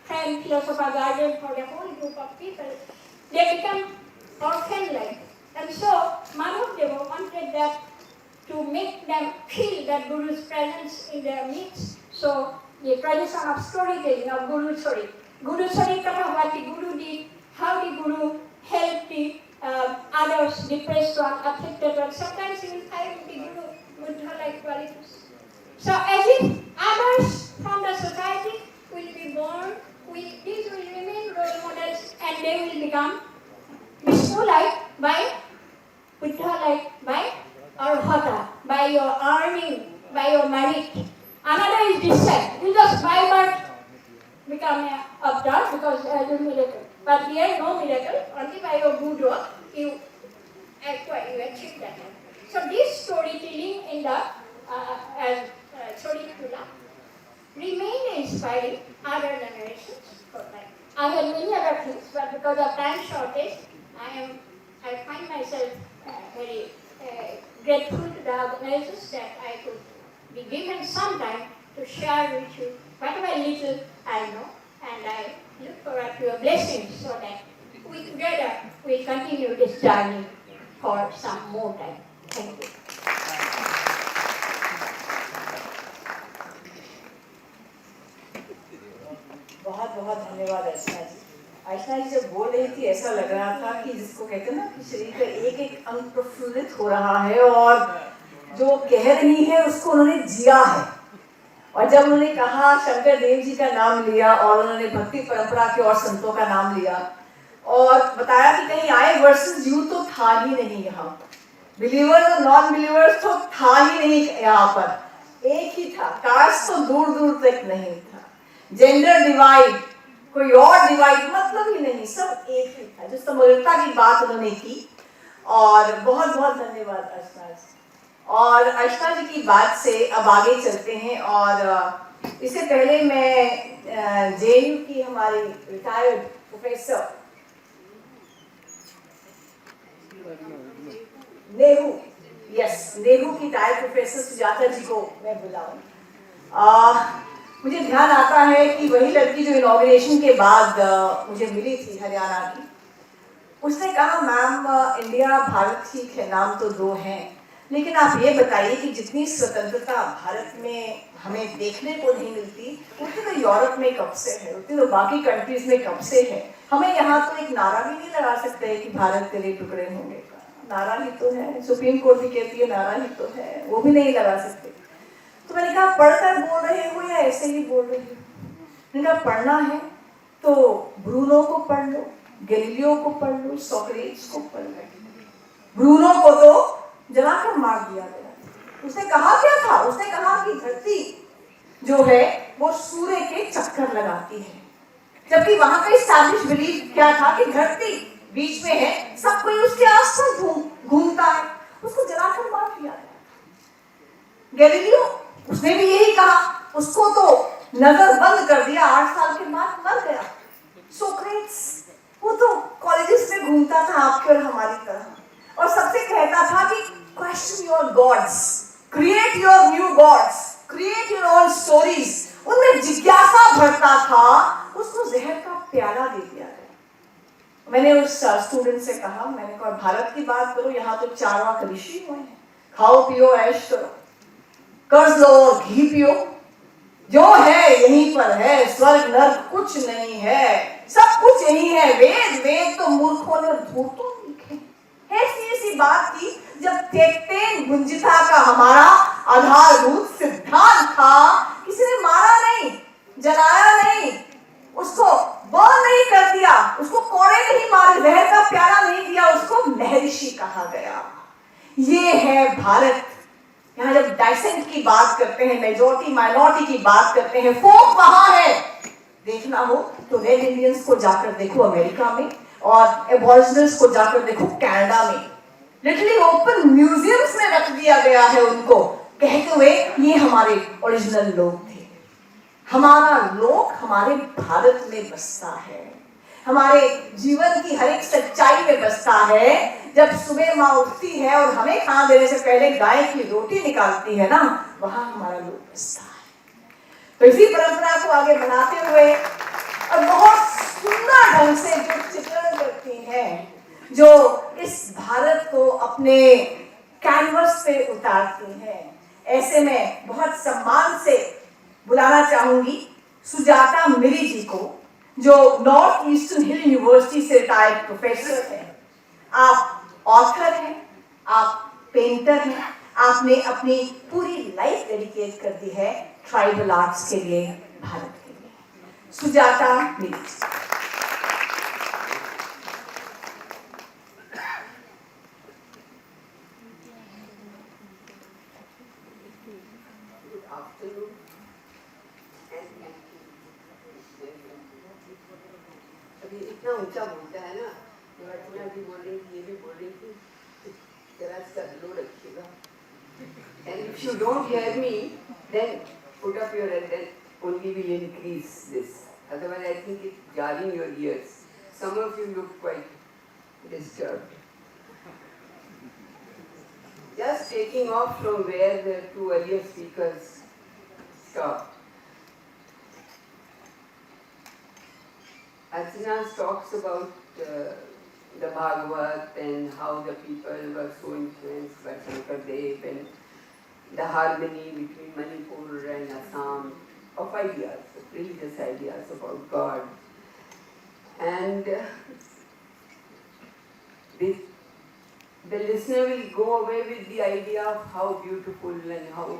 friend, philosopher, guardian for the whole group of people, they become orphan-like. And so, Madhavdeva wanted that to make them feel that Guru's presence in their midst. So, the tradition of storytelling of Guru Sari. Guru Sari Katha, what the Guru did, how the Guru helped the others, depressed one, afflicted one. Sometimes you will find the Guru Buddha-like qualities. So, as if others from the society will be born, these will remain role models and they will become Vishnu-like by, Buddha-like by, Arhata, by your earning, by your merit. Another is descent. You just by birth become a avatar because you do miracle. But here no miracle, only by your good work you acquire, you achieve that. So this storytelling in the Saritula remain inspiring other generations. I had many other things, but because of time shortage, I find myself very grateful to the organizers that I could be given some time to share with you whatever little I know, and I look forward to your blessings so that we together will continue this journey for some more time. Thank you. बहुत बहुत धन्यवाद अर्चना जी। अर्चना जी जब बोल रही थी ऐसा लग रहा था कि जिसको कहते हैं ना कि शरीर का एक एक अंग प्रफुल्लित हो रहा है और जो कह रही है उसको उन्होंने जिया है। और जब उन्होंने कहा शंकर देव जी का नाम लिया और उन्होंने भक्ति परंपरा के और संतों का नाम लिया और बताया कि कहीं आए वर्सेस यू तो था ही नहीं यहाँ, बिलीवर्स और नॉन बिलीवर्स तो था ही नहीं यहाँ पर, एक ही था, कास्ट तो दूर दूर तक नहीं था, जेंडर डिवाइड कोई और डिवाइड मतलब ही नहीं, सब एक ही था। जो समग्रता की बात उन्होंने की और बहुत बहुत धन्यवाद अर्चना जी। और अर्चना जी की बात से अब आगे चलते हैं और इससे पहले मैं जेएनयू की हमारी रिटायर्ड प्रोफेसर नेहरू की रिटायर्ड प्रोफेसर सुजाता जी को मैं बुलाऊं। मुझे ध्यान आता है कि वही लड़की जो इनॉग्रेशन के बाद मुझे मिली थी हरियाणा की, उसने कहा मैम इंडिया भारत ठीक है, नाम तो दो हैं, लेकिन आप ये बताइए कि जितनी स्वतंत्रता भारत में हमें देखने को नहीं मिलती उतनी तो यूरोप में कब से है, उतनी तो बाकी कंट्रीज में कब से है। हमें यहाँ तो एक नारा भी नहीं लगा सकते कि भारत तेरे टुकड़े होंगे का नारा ही तो है, सुप्रीम कोर्ट भी कहती है नारा ही तो है, वो भी नहीं लगा सकते। तो मैंने कहा पढ़कर बोल रहे हो या ऐसे ही बोल रही हो? मैंने कहा पढ़ना है तो ब्रूनो को पढ़ लो, गैलीलियो को पढ़ लो, सोक्रेटिस को पढ़ लो। ब्रूनो को तो जलाकर मार दिया गया। उसने कहा क्या था? उसने कहा कि धरती जो है वो सूर्य के चक्कर लगाती है, जबकि वहां का एस्टैब्लिश बिलीफ क्या था कि धरती बीच में है, सब कोई उसके आसपास घूमता है, उसको जलाकर मार दिया गया। गैलीलियो उसने भी यही कहा, उसको तो नजर बंद कर दिया, 8 साल के बाद मर गया। सोक्रेटिस वो तो कॉलेजेस में घूमता था आपके और हमारी तरह और सबसे कहता था कि question your gods, create your new gods, create your own mythological stories, उनमें जिज्ञासा भरता था, उसको जहर का प्याला दे दिया गया। मैंने उस स्टूडेंट से कहा, मैंने कहा भारत की बात करो, यहाँ तो चारवाक ऋषि हुए हैं, खाओ पियो ऐश करो, कर्ज लो और घी पियो, जो है यहीं पर है, स्वर्ग नर्क कुछ नहीं है, सब कुछ यही है, वेद वेद तो मूर्खों ने धूर्तों लिखे। ऐसी बात थी जब तेक्तेन गुंजिता का हमारा आधारभूत सिद्धांत था, किसी ने मारा नहीं, जलाया नहीं, उसको बर्न नहीं कर दिया, उसको कोड़े नहीं मारे, जहर का प्याला नहीं दिया, उसको महर्षि कहा गया। ये है भारत। यहाँ जब डाइसेंट की बात करते हैं, मेजॉरिटी माइनॉरिटी की बात करते हैं, फोक वहां है। देखना हो तो रेड इंडियंस को जाकर देखो अमेरिका में, और एबॉरिजिनल्स को जाकर देखो कनाडा में। लिटरली ओपन म्यूजियम्स में रख दिया गया है उनको, कहते हुए ये हमारे ओरिजिनल लोग थे। हमारा लोग हमारे भारत में बसता है, हमारे जीवन की हर एक सच्चाई में बसता है। जब सुबह माँ उठती है और हमें खाना देने से पहले गाय की रोटी निकालती है ना, वहां हमारा लोग बसता है। तो इसी परंपरा को आगे बनाते हुए और बहुत सुंदर ढंग से जो चित्रण करती हैं, जो इस भारत को अपने कैनवस पे उतारती हैं, ऐसे में बहुत सम्मान से बुलाना चाहूंगी सुजाता मिरी जी को, जो नॉर्थ ईस्टर्न हिल यूनिवर्सिटी से रिटायर्ड प्रोफेसर हैं। आप ऑथर हैं, आप पेंटर हैं, आपने अपनी पूरी लाइफ डेडिकेट कर दी है ट्राइबल आर्ट्स के लिए, भारत के लिए। सुजाता मिरी। अभी इतना ऊंचा बोलता है ना, अर्चना भी बोल रही थी, ये भी बोल रही थी, जरा इसका लो रखिएगा। And if you don't hear me, then put up your hand, then only will increase this. Otherwise, I think it's jarring your ears. Some of you look quite disturbed. Just taking off from where the two earlier speakers stopped. Archana talks about the Bhagavad and how the people were so influenced by Shankardev and the harmony between Manipur and Assam, of ideas, religious ideas about God. And the listener will go away with the idea of how beautiful and how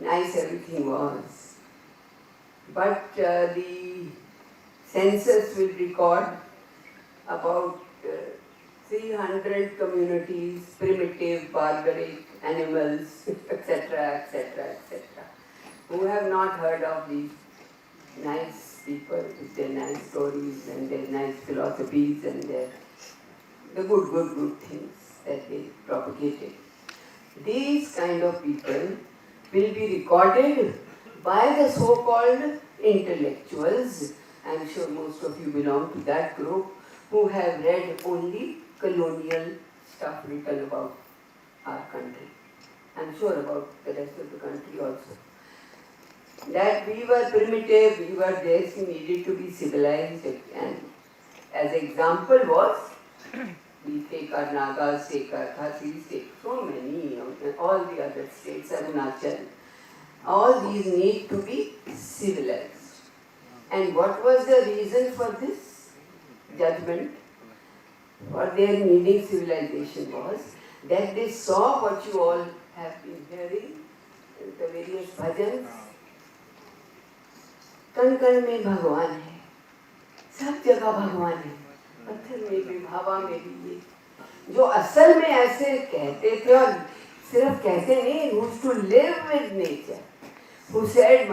nice everything was. But the census will record about 300 communities, primitive, barbaric animals, etc., etc., etc., who have not heard of these nice people with their nice stories and their nice philosophies and the good things that they propagated. These kind of people will be recorded by the so-called intellectuals. I'm sure most of you belong to that group, who have read only colonial stuff written about our country. I'm sure about the rest of the country also. That we were primitive, we were this, we needed to be civilized, and as example was, we take our Nagas, take our Khasis, take so many, all the other states, Arunachal, all these need to be civilized. And what was the reason for this judgment, for their needing civilization, was that they saw what you all have been hearing, the various bhajans. कण कण में भगवान है, सब जगह भगवान है, पत्थर में भी, हवा में भी। ये जो असल में ऐसे कहते थे, और सिर्फ कहते नहीं, who used to live with nature, who said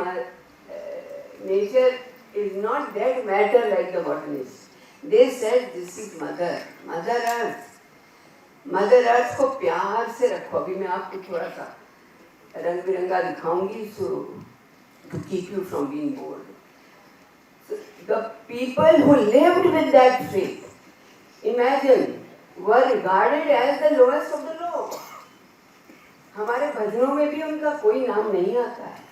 nature is not that matter like the botanists. They said this is Mother Earth. Mother Earth को प्यार से रखो। अभी मैं आपको थोड़ा सा रंग बिरंगा दिखाऊंगी, so to keep you from being bored. So the people who lived with that faith, imagine, were regarded as the lowest of the low. हमारे भजनों में भी उनका कोई नाम नहीं आता है,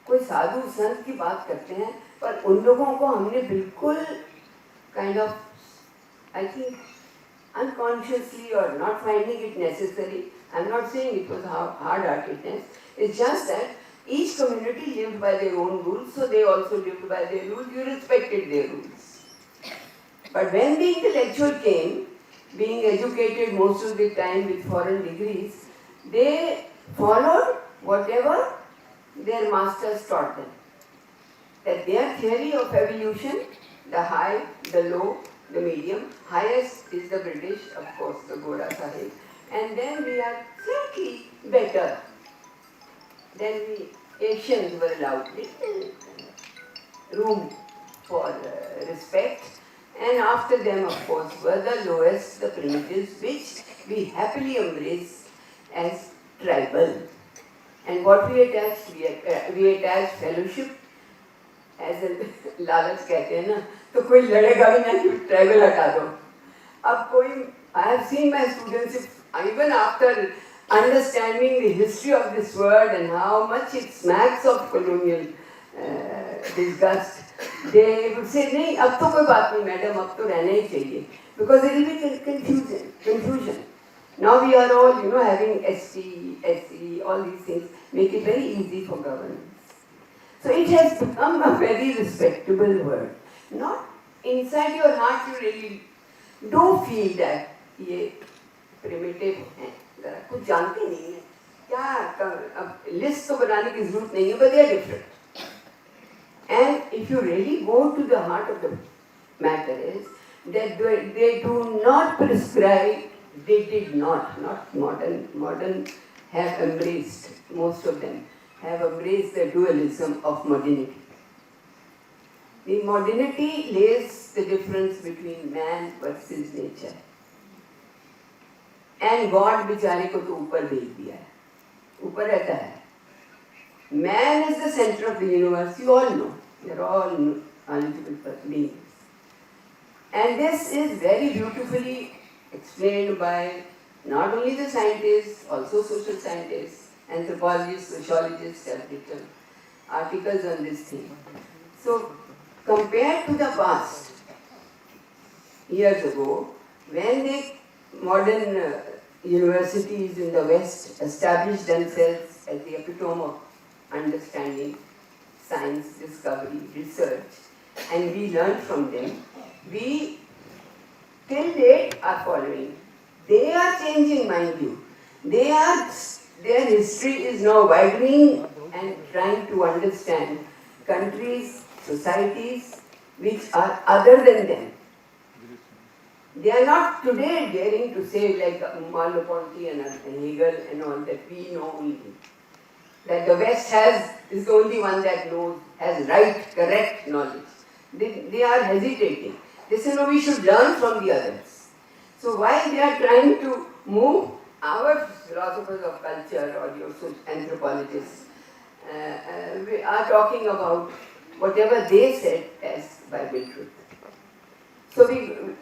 कोई साधु संत की बात करते हैं, पर उन लोगों को हमने बिल्कुल kind of, I think unconsciously or not finding it necessary. I'm not saying it was hard-heartedness. It's just that each community lived by their own rules, so they also lived by their rules. You respected their rules. But when the intellectual came, being educated most of the time with foreign degrees, they followed whatever their masters taught them. That their theory of evolution, the high, the low, the medium, highest is the British, of course, the Goda Sahib, and then we are slightly better. Then we Asians were allowed little room for respect, and after them, of course, were the lowest, the primitives, which we happily embrace as tribal. And what we attached, we attached fellowship as a लालच कहते हैं ना, तो कोई लड़ेगा भी ना कि ट्राइबल हटा दो. अब कोई, I have seen my students, even after understanding the history of this word and how much it smacks of colonial disgust, they would say, नहीं अब तो कोई बात नहीं मैडम, अब तो रहना ही चाहिए, because it will be confusion. Now we are all, having ST, SC, all these things make it very easy for governance. So it has become a very respectable word. Not inside your heart you really do feel that ये primitive है, जरा कुछ जानते नहीं है क्या, अब list तो बनाने की जरूरत नहीं है, but they are different. And if you really go to the heart of the matter is that they do not prescribe, they did not modern have embraced, most of them have embraced the dualism of modernity. The modernity lays the difference between man versus nature. And God बेचारे को तो ऊपर भेज दिया है, ऊपर रहता है. Man is the center of the universe, you all know. We are all knowledgeable beings. And this is very beautifully explained by not only the scientists, also social scientists, anthropologists, sociologists have written articles on this thing. So, compared to the past, years ago, when the modern universities in the West established themselves as the epitome of understanding, science, discovery, research, and we learned from them, we till date are following. They are changing, mind you. Their history is now widening and trying to understand countries, societies which are other than them. They are not today daring to say like Merleau-Ponty and Hegel and all that we know only. That the West is the only one that knows, has right, correct knowledge. They are hesitating. They say, no, we should learn from the others. So while they are trying to move, our philosophers of culture or your anthropologists we are talking about whatever they said as Bible truth. So in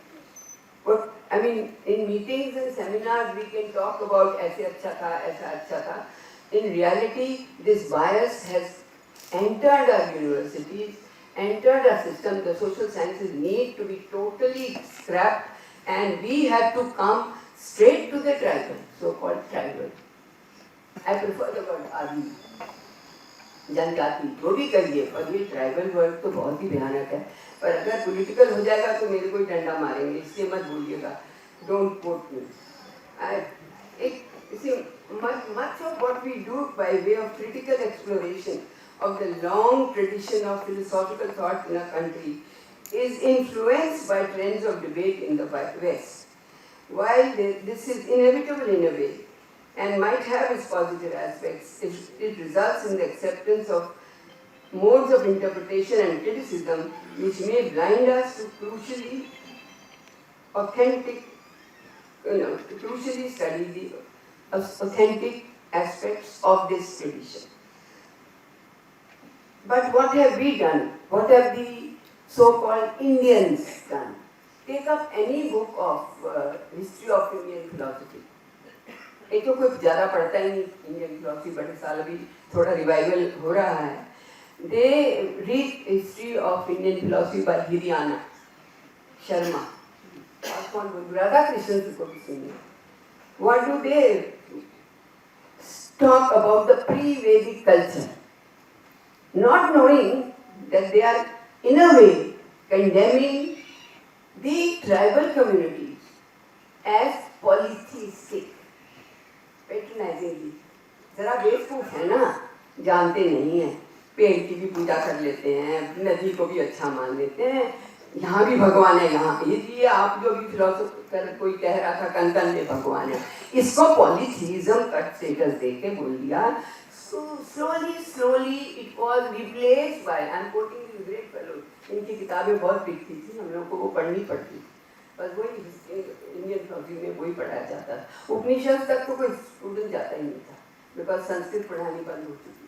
meetings and seminars we can talk about ऐसे अच्छा था, ऐसा अच्छा था. In reality, this bias has entered our universities, entered our system. The social sciences need to be totally scrapped, and we have to come straight to the tribal, so-called tribal. I prefer the word आदि, जनजाति, जो भी कहिए, पर ये tribal word तो बहुत ही भयानक है. पर अगर पॉलिटिकल हो जाएगा तो मेरे को ही डंडा मारेंगे, इसलिए मत बोलिएगा. Don't quote me. Much of what we do by way of critical exploration of the long tradition of philosophical thought in a country is influenced by trends of debate in the West. While this is inevitable in a way and might have its positive aspects, it results in the acceptance of modes of interpretation and criticism which may blind us to crucially study the authentic aspects of this tradition. But what have we done? What have the so-called Indians done? Take up any book of history of Indian philosophy. एक तो कोई ज़्यादा पढ़ता ही नहीं Indian philosophy, बड़े साल अभी थोड़ा रिवाइवल हो रहा है. They read history of Indian philosophy by Hiriana Sharma. आप कौन बोल राधा कृष्ण को भी सुनिए. What do they talk about the pre-Vedic culture? Not knowing that they are in a way condemning the tribal communities as polytheistic, patronizingly. जरा बेवकूफ है ना, जानते नहीं है, पेड़ की भी पूजा कर लेते हैं, नदी को भी अच्छा मान लेते हैं, यहाँ भी भगवान है, यहाँ ये आप जो भी फिलोसोफर कोई कह रहा था कन में भगवान है, इसको पॉलीथीइज्म का स्टेटस देके बोल दिया. So slowly it was replaced by, I'm quoting these great fellows, इनकी किताबें बहुत बिकती थी, हम लोगों को वो पढ़नी पड़ती थी, बस वही इंडियन फिलोसफी में वही पढ़ाया जाता था. उपनिषद तक तो कोई स्टूडेंट जाता ही नहीं था, बिकॉज संस्कृत पढ़ानी बंद हो चुकी थी.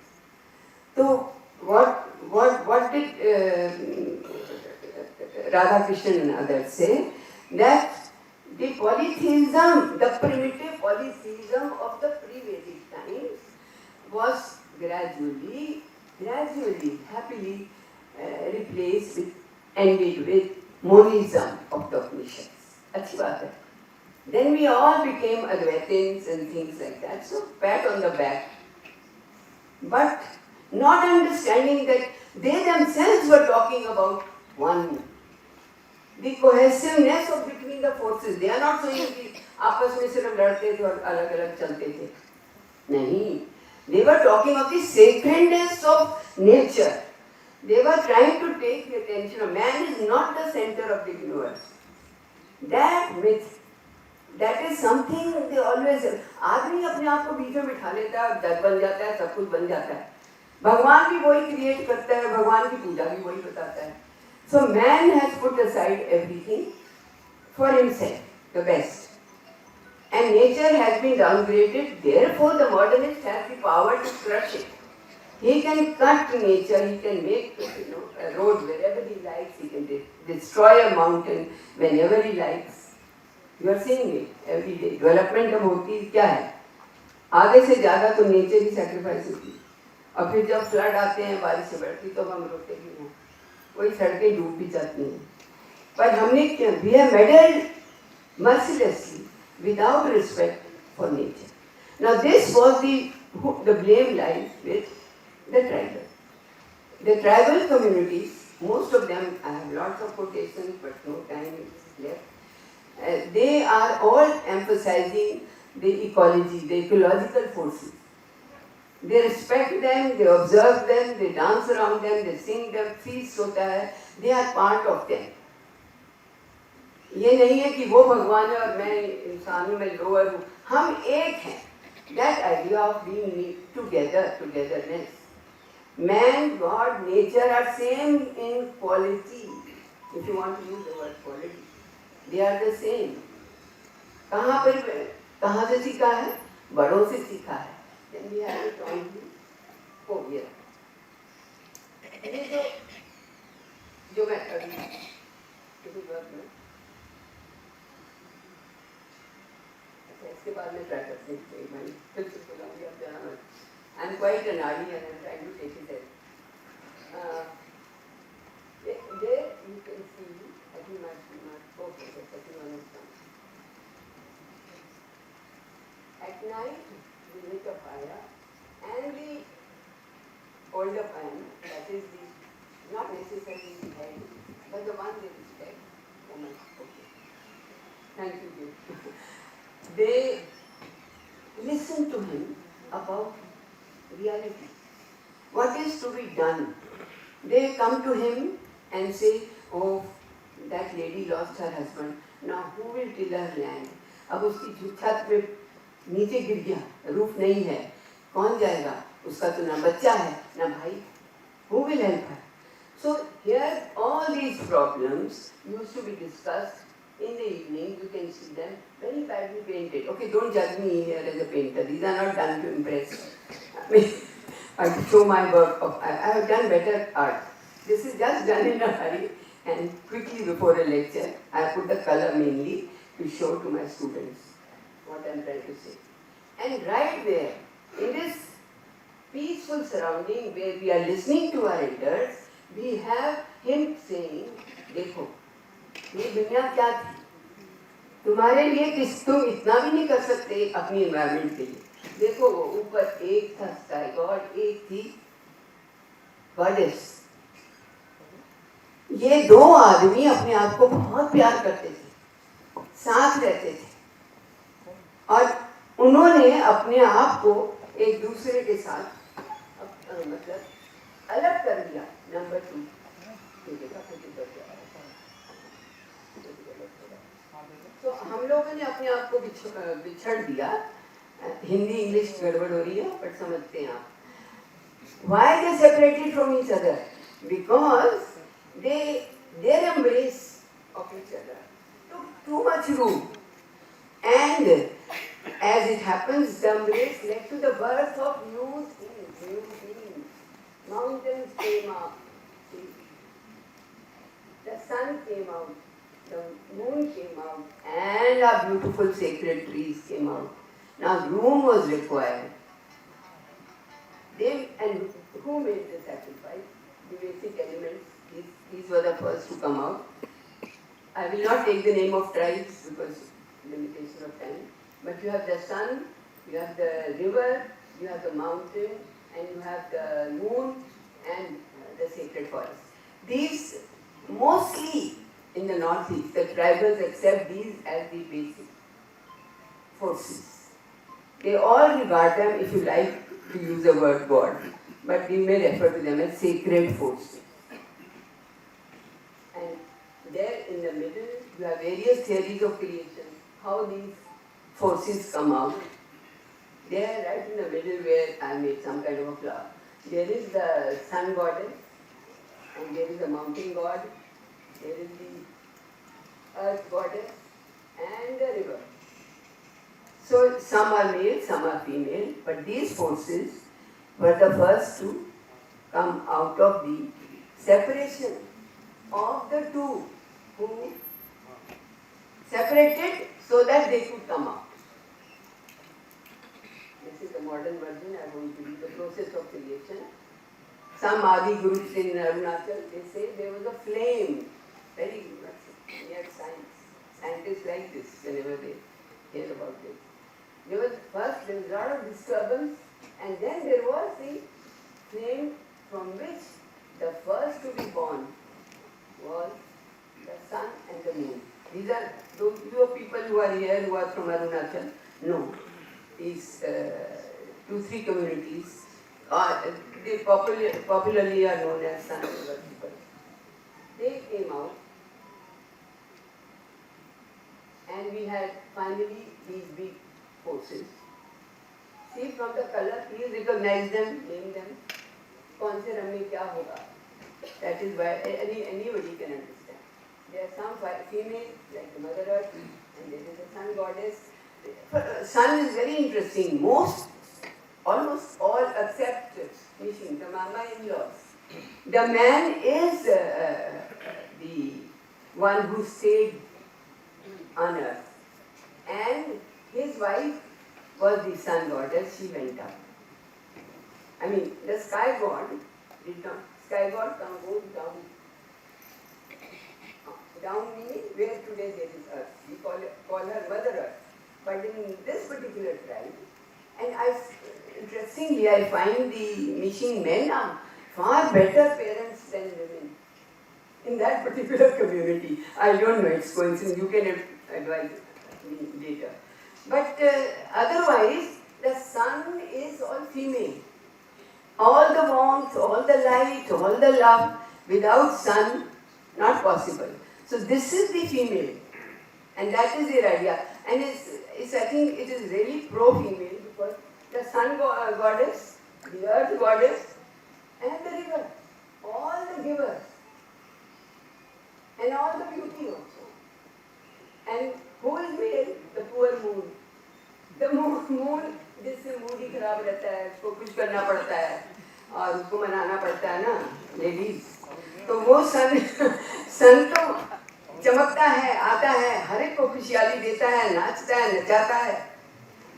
तो what did Radhakrishnan and others say? That the polytheism, the primitive polytheism of the pre-Vedic times was gradually, happily replaced with, ended with monism of the Upanishads. Achhi baat hai. Then we all became Advaitins and things like that. So pat on the back. But not understanding that they themselves were talking about one. The cohesiveness of between the forces. They are not saying कि आपस में सिर्फ लड़ते थे और अलग अलग चलते थे. नहीं. They were talking of the sacredness of nature. They were trying to take the attention of man is not the center of the universe. That myth, that is something they always. आदमी अपने आप को बीच में बिठा लेता है, जग बन जाता है, सब कुछ बन जाता है. भगवान भी वही क्रिएट करता है, भगवान की पूजा भी वही बताता है. So man has put aside everything for himself, the best. And nature has been downgraded, therefore the modernist has the power to crush it. He can cut nature, he can make a road wherever he likes, he can destroy a mountain whenever he likes. You are seeing it every day. Development अब होती क्या है? आधे से ज़्यादा तो nature ही sacrifice होती है. और फिर जब फ्लड आते हैं, बारिश से बढ़ती तो हम रोते भी हैं, वही सड़कें डूब भी जाती हैं. पर हमने क्या? We have meddled mercilessly without respect for nature. Now this was the blame lies with the tribal. The tribal communities, most of them, I have lots of quotations but no time is left. They are all emphasizing the ecology, the ecological forces. They respect them, they observe them, they dance around them, they sing them, feast होता है. They are part of them. ये नहीं है कि वो भगवान है और मैं इंसान हूँ, मैं लोअर हूँ. हम एक हैं. That idea of being together, togetherness. Man, God, nature are same in quality. If you want to use the word quality, they are the same. कहाँ से सीखा है? बड़ों से सीखा है. Then we have it on the here. ये जो मैं इसके बाद में ट्राई करते हैं. मैं फिर से बोलूँगी अब जहाँ I'm quite an arty and I'm trying to take it there. There you can see, I think my focus, the second one is done. At night, we lit a fire and the older pan, that is the, not necessarily the head, but the one they respect. Oh my, okay. Thank you. They listen to him about reality. What is to be done? They come to him and say, oh, that lady lost her husband. Now who will till her land? अब उसकी छत पे नीचे गिर गया, roof नहीं है, कौन जाएगा? उसका तो ना बच्चा है, ना भाई. Who will help her? So here all these problems used to be discussed in the evening. You can see them very badly painted. Okay, don't judge me here as a painter. These are not done to impress. I show my work. I have done better art. This is just done in a hurry and quickly before a lecture. I put the color mainly to show to my students what I am trying to say. And right there, in this peace peaceful surrounding where we are listening to our elders, we have him saying, देखो ये दुनिया क्या थी, तुम्हारे लिए किस तुम इतना भी नहीं कर सकते अपनी एनवायरमेंट के लिए। देखो वो ऊपर एक था स्काई गॉड, एक थी गॉडेस। ये दो आदमी अपने आप को बहुत प्यार करते थे, साथ रहते थे, और उन्होंने अपने आप को एक दूसरे के साथ मतलब अलग कर दिया। नंबर 2 तो हम लोगों ने अपने आप को बिछड़ दिया। हिंदी इंग्लिश गड़बड़ हो रही है पर समझते हैं आप। Why they separated from each other? Because their embrace of each other took too much room, and as it happens, the embrace led to the birth of new things. Mountains came up, the sun came out, the moon came out, and our beautiful sacred trees came out. Now room was required. And who made the sacrifice? The basic elements. These were the first to come out. I will not take the name of tribes because limitation of time. But you have the sun, you have the river, you have the mountain, and you have the moon and the sacred forest. These mostly in the northeast, the tribals accept these as the basic forces. They all regard them, if you like to use the word God, but we may refer to them as sacred forces. And there in the middle, you have various theories of creation, how these forces come out. There, right in the middle where I made some kind of a flower, there is the sun goddess, and there is the mountain god, there is the earth goddess, and the river. So some are male, some are female, but these forces were the first to come out of the separation of the two who separated so that they could come out. This is the modern version. I want to read the process of creation. Some Adi groups in Arunachal, they say there was a flame. Very much near science. Scientists like this whenever they hear about this. There was a lot of disturbance, and then there was the flame from which the first to be born was the sun and the moon. These are those people who are here who are from Arunachal. No, these 2-3 communities they popularly are known as sun river people. They came out, and we had finally these big forces. See from the color, please recognize them, name them. कौन से रंग में क्या होगा? That is why anybody can understand. There are some female like the Mother Earth, and there is a sun goddess. Sun is very interesting. Almost all except Nishin, the mama-in-laws. The man is the one who stayed on earth, and his wife was the sun goddess. She went up. I mean, the sky god did not. Sky god goes down. Down meaning where today there is earth. We call her Mother Earth. But in this particular tribe, and interestingly, I find the Mishin men are far better parents than women in that particular community. I don't know, it's coincidence. You can advise me later. But otherwise, the sun is all female. All the warmth, all the light, all the love, without sun, not possible. So this is the female, and that is their idea. And I think it is really pro-female because the sun goddess, the earth goddess, and the river, all the givers, and all the beauty also. And who is male? The poor moon. The moon जिससे mood ही खराब रहता है, उसको कुछ करना पड़ता है और उसको मनाना पड़ता है ना, लेडीज. तो वो सन तो चमकता है, आता है, हर एक को खुशहाली देता है, नाचता है, नचाता है.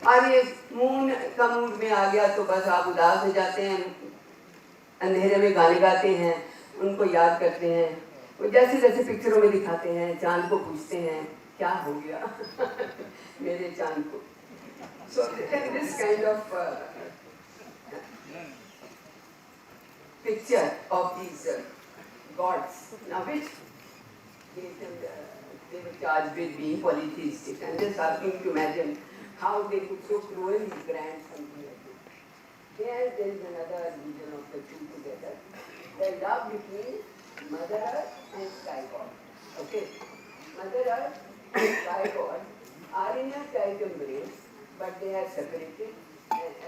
और ये मून का मूड में आ गया तो बस आप उदास हो जाते हैं, अंधेरे में गाने गाते हैं, उनको याद करते हैं, वो जैसे जैसे पिक्चरों में दिखाते हैं, चांद को पूछते हैं क्या हो गया मेरे चांद को. So this kind of picture of these gods, now which they were charged with being polytheistic. I'm just asking to imagine how they could so cruelly grant something like this. Here there is another vision of the two together. The love between Mother Earth and Sky God. Okay? Mother Earth and Sky God are in a tight embrace, but they are separated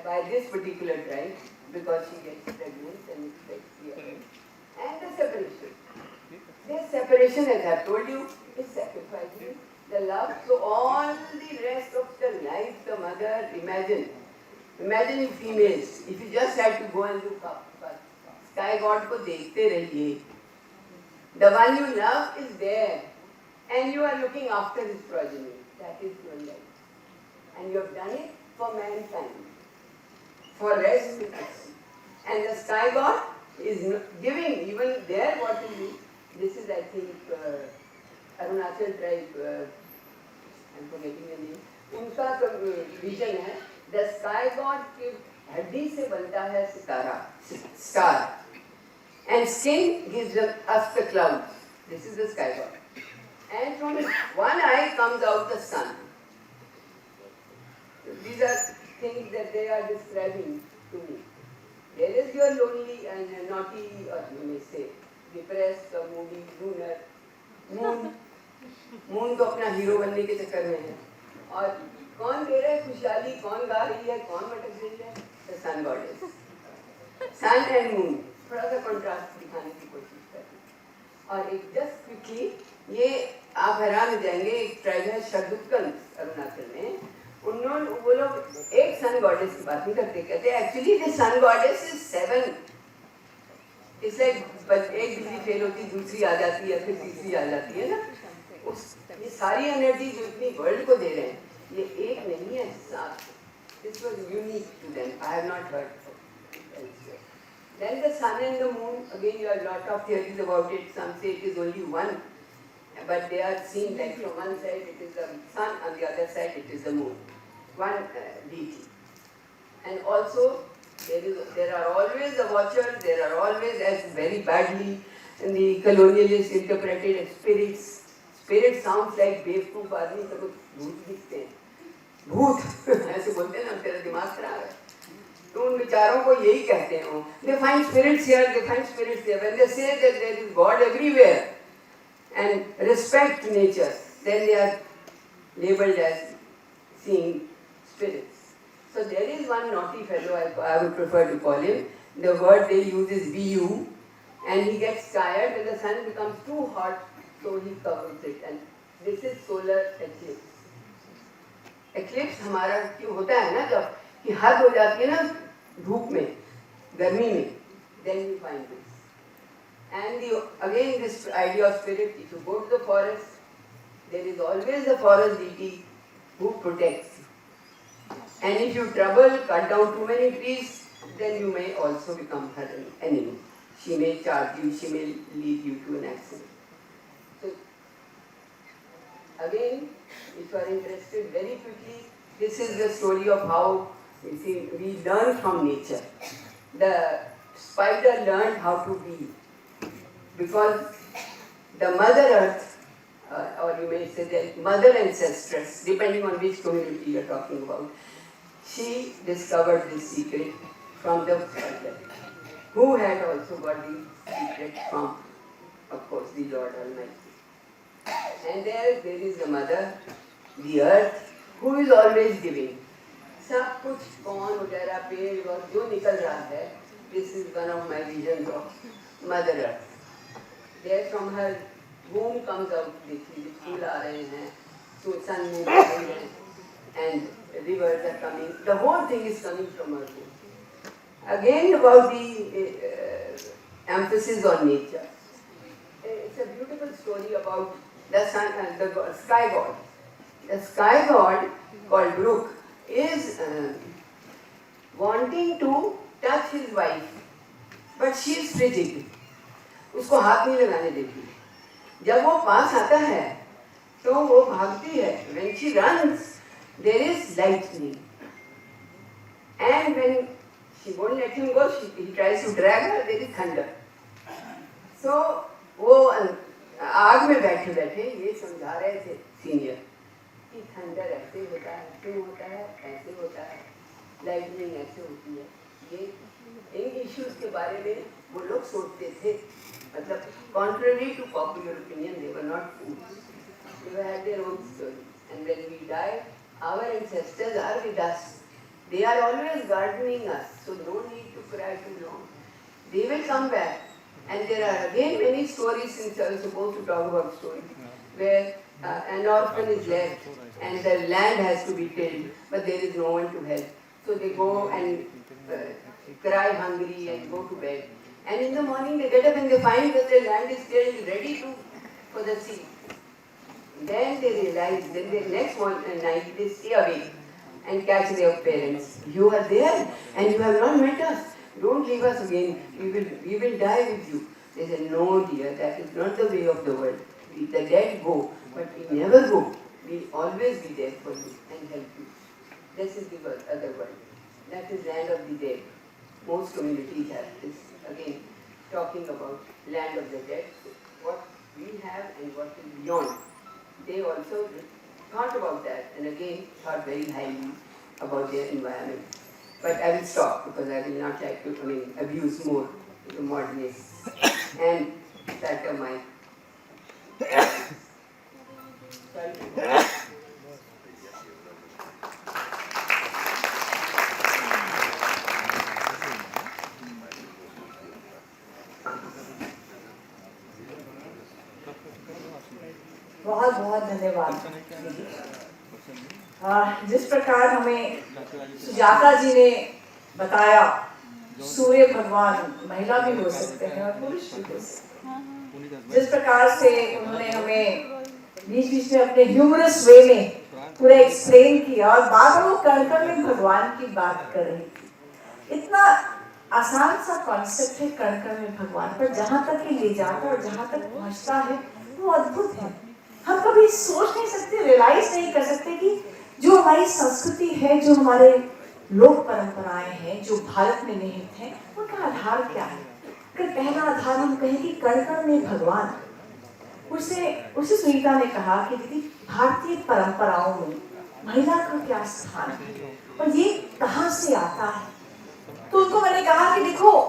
by this particular tribe because she gets pregnant and expects the other. And the separation. This separation, as I have told you, is sacrificing the love. So all the rest of the life, the mother, imagine you females, if you just had to go and look up, but Sky God ko dekhte rahiye. The one you love is there, and you are looking after his progeny. That is your life. And you have done it for mankind, for rest with us. And the Sky God is giving even there what is it? This is, I think, Arunachal tribe, I'm forgetting the name. उनका vision है, the Sky God की हड्डी से बनता है सितारा, star, and skin gives us the clouds. This is the Sky God. And from one eye comes out the sun. These are things that they are describing to me. There is your lonely and naughty, or you may say, depressed or moody lunar moon तो अपना hero बनने के चक्कर में है. और कौन दे रहा है खुशहाली, कौन गा रही है, कौन मटक रही है? The sun goddess. Sun and moon. थोड़ा सा कॉन्ट्रास्ट दिखाने की कोशिश करती है. और एक जस्ट क्विकली, ये आप हैरान हो जाएंगे, एक ट्राइब है शरदुक्कन अरुणाचल में. उन्होंने वो लोग एक सन गॉडेस की बात नहीं करते, कहते actually the sun goddess is 7. इससे एक बिजली फेल होती, दूसरी आ जाती है, फिर तीसरी आ जाती है ना. ये सारी एनर्जी जो इतनी वर्ल्ड को दे रहे हैं, ये एक नहीं है, 7. This was unique to them. I have not heard. Then the sun and the moon, again you have lot of theories about it. Some say it is only one, but they are seen like from one side it is the sun, on the other side it is the moon. One deity. And also there are always the watchers, there are always, as very badly in the colonialists interpreted as spirits. Spirit sounds like बेवकूफ आदमी सबको भूत दिखते हैं. भूत ऐसे बोलते हैं ना, तेरा दिमाग खराब है. तो उन विचारों को यही कहते हैं. They find spirits here, they find spirits there. When they say that there is God everywhere and respect nature, then they are labeled as seeing spirits. So there is one naughty fellow, I would prefer to call him. The word they use is BU, and he gets tired when the sun becomes too hot, so he covers it. And this is solar eclipse. Eclipse हमारा क्यों होता है ना, जब कि हद हो जाती है ना धूप में, गर्मी में, then you find this. And again this idea of spirit, if you go to the forest, there is always a forest deity who protects you. And if you trouble, cut down too many trees, then you may also become her enemy. She may charge you, she may lead you to an accident. So, again, if you are interested, very quickly, this is the story of how we learn from nature. The spider learned how to be, because the mother earth, or you may say the mother ancestress, depending on which community you are talking about, she discovered this secret from the spider, who had also got the secret from, of course, the Lord Almighty. And there is the mother, the earth, who is always giving. सब कुछ कौन वगैरह पेड़ और जो निकल रहा है, this is one of my visions of Mother Earth. There from her womb comes out, देखिए फूल आ रहे हैं, so sun moon आ रही है, and rivers are coming. The whole thing is coming from her womb. Again about the emphasis on nature. It's a beautiful story about the sun and the sky god. The sky god called Brooke is wanting to touch his wife, but she is frigid. उसको हाथ नहीं लगाने देती. जब वो पास आता है तो वो भागती है. When she runs, there is lightning, and when she won't let him go, he tries to drag her. There is thunder. So वो आग में बैठे बैठे ये समझा रहे थे सीनियर कि थंडर ऐसे होता है, ऐसे होता है, ऐसे होता है, लाइटनिंग ऐसे होती है. ये इन इश्यूज के बारे में वो लोग सोचते थे. मतलब contrary to popular opinion, they were not fools. They had their own story. And when we die, our ancestors are with us. They are always gardening us, so no need to cry too long. They will come back. And there are again many stories, since I was supposed to talk about stories, where an orphan is left and the land has to be tilled, but there is no one to help. So they go and cry hungry and go to bed. And in the morning they get up and they find that the land is still ready for the seed. Then they realize, then the next night they stay awake and catch their parents. You are there and you have not met us. Don't leave us again. We will die with you. They said, no dear, that is not the way of the world. The dead go, but we never go. We'll always be there for you and help you. This is the other world. That is land of the dead. Most communities have this. Again, talking about land of the dead, what we have and what is beyond. They also thought about that and again thought very highly about their environment. But I will stop because I will not like to abuse more the modernists and shatter my. Sorry. बहुत बहुत धन्यवाद. जिस प्रकार हमें सुजाता जी ने बताया, सूर्य भगवान महिला भी हो सकते हैं और पुरुष भी हो सकते हैं. जिस प्रकार से उन्होंने हमें बीच बीच में अपने ह्यूमरस वे में पूरा एक्सप्लेन किया और बाद में वो कण में भगवान की बात कर रही थी. इतना आसान सा कॉन्सेप्ट है कण में भगवान, पर जहाँ तक ये ले जाता और जहाँ तक पहुँचता है वो अद्भुत है. हम कभी सोच नहीं सकते, रियलाइज नहीं कर सकते कि जो हमारी संस्कृति है, जो हमारे लोक परंपराएं हैं, जो भारत में निहित हैं, उनका आधार क्या है. अगर पहला आधार हम कहें कि कण में भगवान, उसे सुनीता ने कहा कि दीदी भारतीय परंपराओं में महिला का क्या स्थान है और ये कहाँ से आता है. तो उनको मैंने कहा कि देखो,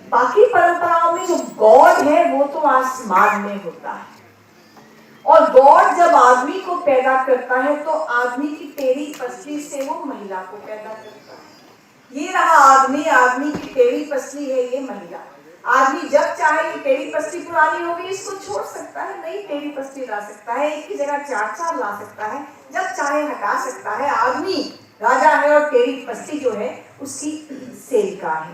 बाकी परंपराओं में जो गॉड है वो तो आसमान में होता है, और गॉड जब आदमी को पैदा करता है तो आदमी की टेढ़ी पसली से वो महिला को पैदा करता है. ये रहा आदमी, आदमी की टेढ़ी पसली है ये महिला. आदमी जब चाहे कि टेढ़ी पसली पुरानी हो गई इसको छोड़ सकता है, नई टेढ़ी पसली ला सकता है, एक की जगह चार ला सकता है, जब चाहे हटा सकता है. आदमी राजा है और टेढ़ी पसली जो है उसकी सेविका है.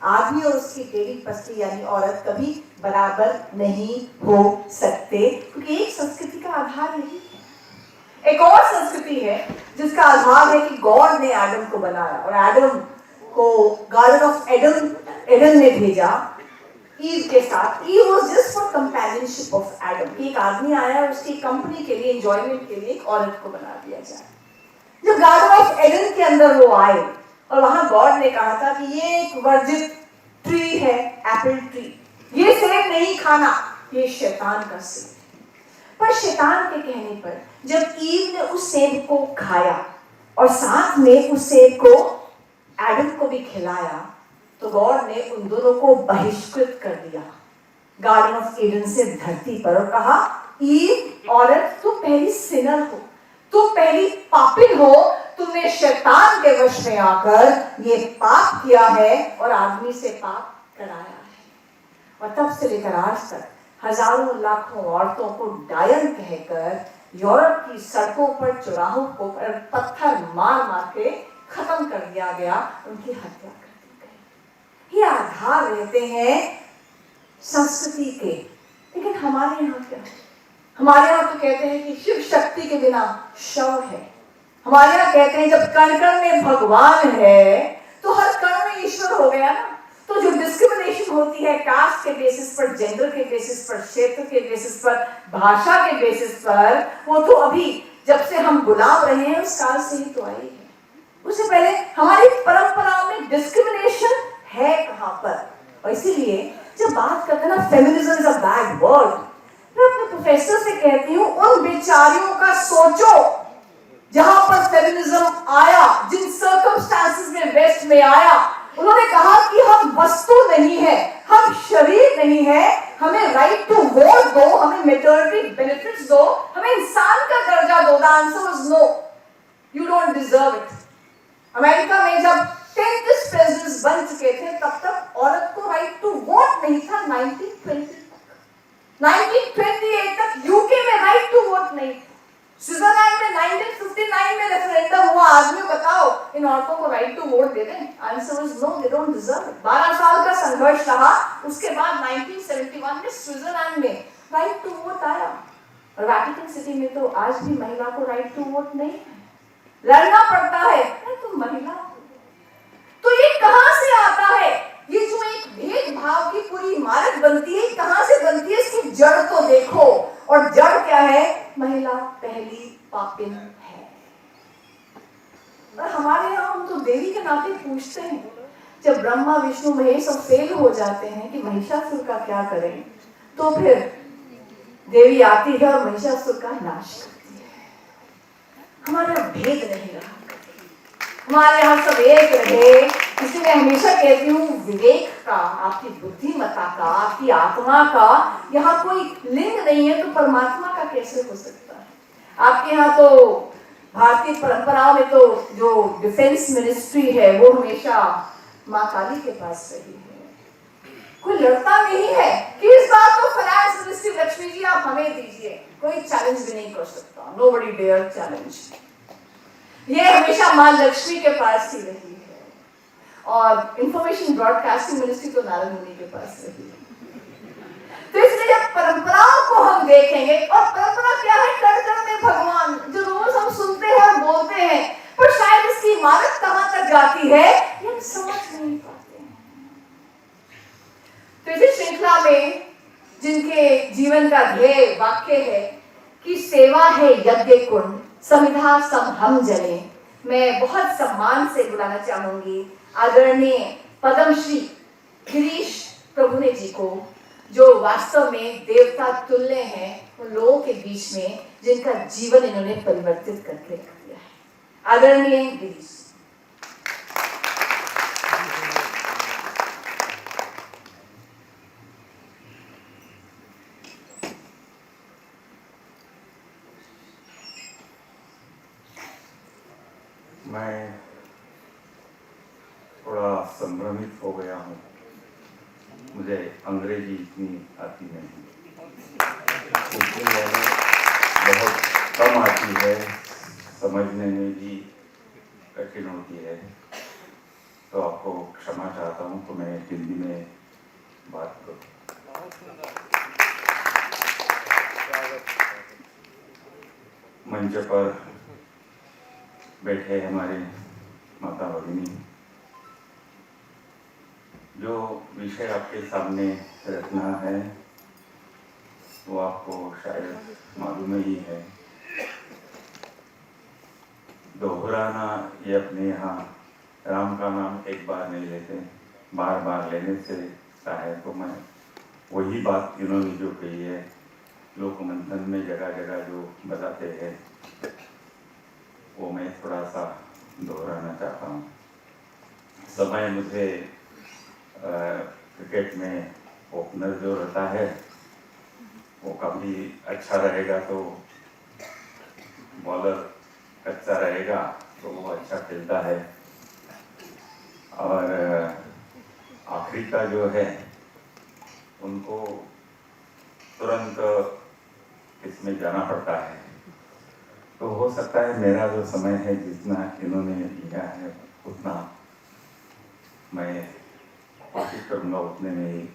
आदमी और उसकी टेढ़ी पसली यानी औरत कभी बराबर नहीं हो सकते, क्योंकि एक संस्कृति का आधार यही है. एक और संस्कृति है जिसका आधार है कि गॉड ने एडम को बनाया और एडम को गार्डन ऑफ एडन में भेजा ईव के साथ. Eve was just for companionship of Adam, कि एक आदमी आया और उसकी कंपनी के लिए, एंजॉयमेंट के लिए एक औरत को बना दिया जाए. जब गार्डन ऑफ एडन के अंदर वो आए और वहां गॉड ने कहा था कि ये एक वर्जित ट्री है, एप्पल ट्री, ये सेब नहीं खाना, ये शैतान का सेब. पर शैतान के कहने पर जब ईव ने उस सेब को खाया और साथ में उस सेब को एडम को भी खिलाया, तो गॉड ने उन दोनों को बहिष्कृत कर दिया गार्डन ऑफ एडन से धरती पर और कहा, ईव औरत तुम पहली सिनर हो, तुम पहली पापिन हो, तुमने शैतान के वश में आकर ये पाप किया है और आदमी से पाप कराया है. और तब से लेकर आज तक हजारों लाखों औरतों को डायन कहकर यूरोप की सड़कों पर, चौराहों पर पत्थर मार मार के खत्म कर दिया गया, उनकी हत्या कर दी गई. ये आधार रहते हैं संस्कृति के. लेकिन हमारे यहाँ क्या है? हमारे यहाँ तो कहते हैं कि शिव शक्ति के बिना शव है. हमारे यहाँ कहते हैं जब कण कण में भगवान है तो हर कण में ईश्वर हो गया ना। तो जो डिस्क्रिमिनेशन होती है कास्ट के बेसिस पर, जेंडर के बेसिस पर, क्षेत्र के बेसिस पर, भाषा के बेसिस पर, वो तो अभी जब से हम गुलाम रहे हैं उस काल से ही तो आई है। उससे पहले हमारी परंपराओं में डिस्क्रिमिनेशन है कहां पर? और इसीलिए जब बात करते हैं ना feminism is a bad word, मैं अपने प्रोफेसर से कहती हूँ उन बेचारियों का सोचो जहां पर फेमिनिज्म आया, जिन सर्कमस्टांसेस में वेस्ट में आया, उन्होंने कहा कि हम वस्तु नहीं है, हम शरीर नहीं है, हमें राइट टू वोट दो, हमें मैटरनिटी बेनिफिट्स दो, हमें इंसान का दर्जा दो। The answer was no, you don't deserve it. America में जब 33 प्रेसिडेंट्स बन चुके थे तब तक औरत को राइट टू वोट नहीं था। 1928 तक यूके में राइट टू वोट नहीं था। स्विट्जरलैंड में 1959 में रेफरेंडम हुआ, आदमी बताओ इन औरतों को राइट टू वोट दे दें? Answer was no, they don't deserve it. 12 साल का संघर्ष रहा, उसके बाद 1971 में स्विट्जरलैंड में राइट टू वोट आया। और वैटिकन सिटी में तो आज भी महिला को राइट टू वोट नहीं है, लड़ना पड़ता है। तुम महिला, तो ये कहां से आता है? ये जो एक भेदभाव की पूरी इमारत बनती है, कहां से बनती है? इसकी जड़ को देखो, और जड़ क्या है? महिला पहली पापिन है। और हमारे यहाँ हम तो देवी के नाते पूछते हैं, जब ब्रह्मा विष्णु महेश सब फेल हो जाते हैं कि महिषासुर का क्या करें, तो फिर देवी आती है और महिषासुर का नाश करती है। हमारा भेद नहीं रहा, हमारे यहाँ सब एक रहे। इसलिए मैं हमेशा कहती हूँ विवेक का, आपकी बुद्धिमत्ता का, आपकी आत्मा का यहाँ कोई लिंग नहीं है, तो परमात्मा का कैसे हो सकता है? आपके यहाँ तो भारतीय परंपराओं में तो जो डिफेंस मिनिस्ट्री है वो हमेशा माँ काली के पास रही है। कोई लड़ता नहीं है कि इस बार तो फाइनेंस मिनिस्ट्री लक्ष्मी जी आप हमें दीजिए, कोई चैलेंज भी नहीं कर सकता। Nobody dare challenge. ये हमेशा माँ लक्ष्मी के पास ही रही है। और इंफॉर्मेशन ब्रॉडकास्टिंग मिनिस्ट्री तो नारद मुनि के पास रही है। तो इसलिए जब परंपराओं को हम देखेंगे, और परंपरा क्या है? कण कण में भगवान, जो रोज हम सुनते हैं और बोलते हैं, पर शायद इसकी इमारत कहां तक जाती है ये हम समझ नहीं पाते हैं। तो इसी श्रृंखला में जिनके जीवन का ध्येय वाक्य है कि सेवा है यज्ञ कुंड, समिधा सम हम जले, मैं बहुत सम्मान से बुलाना चाहूंगी आदरणीय पद्मश्री गिरीश प्रभुने जी को, जो वास्तव में देवता तुल्य हैं उन लोगों के बीच में जिनका जीवन इन्होंने परिवर्तित करके रख दिया है। आदरणीय गिरीश। मैं थोड़ा संभ्रमित हो गया हूँ, मुझे अंग्रेजी इतनी आती नहीं, क्योंकि मैंने बहुत कम आती है, समझने में भी कठिन होती है, तो आपको क्षमा चाहता हूँ। तो मैं हिंदी में बात करूँ। मंच पर बैठे हमारे माता भगिनी, जो विषय आपके सामने रखना है वो आपको शायद मालूम ही है। दोहराना ये अपने यहाँ राम का नाम एक बार नहीं लेते, बार बार लेने से है। तो मैं वही बात इन्होंने जो कही है, लोकमंथन में जगह जगह जो बताते हैं, वो मैं थोड़ा सा दोहराना चाहता हूँ। समय मुझे क्रिकेट में ओपनर जो रहता है वो काफ़ी अच्छा रहेगा, तो बॉलर अच्छा रहेगा तो वो अच्छा खेलता है, और आखिरी का जो है उनको तुरंत इसमें जाना पड़ता है। तो हो सकता है मेरा जो समय है जितना इन्होंने लिया है उतना मैं कोशिश करूँगा उतने में ही।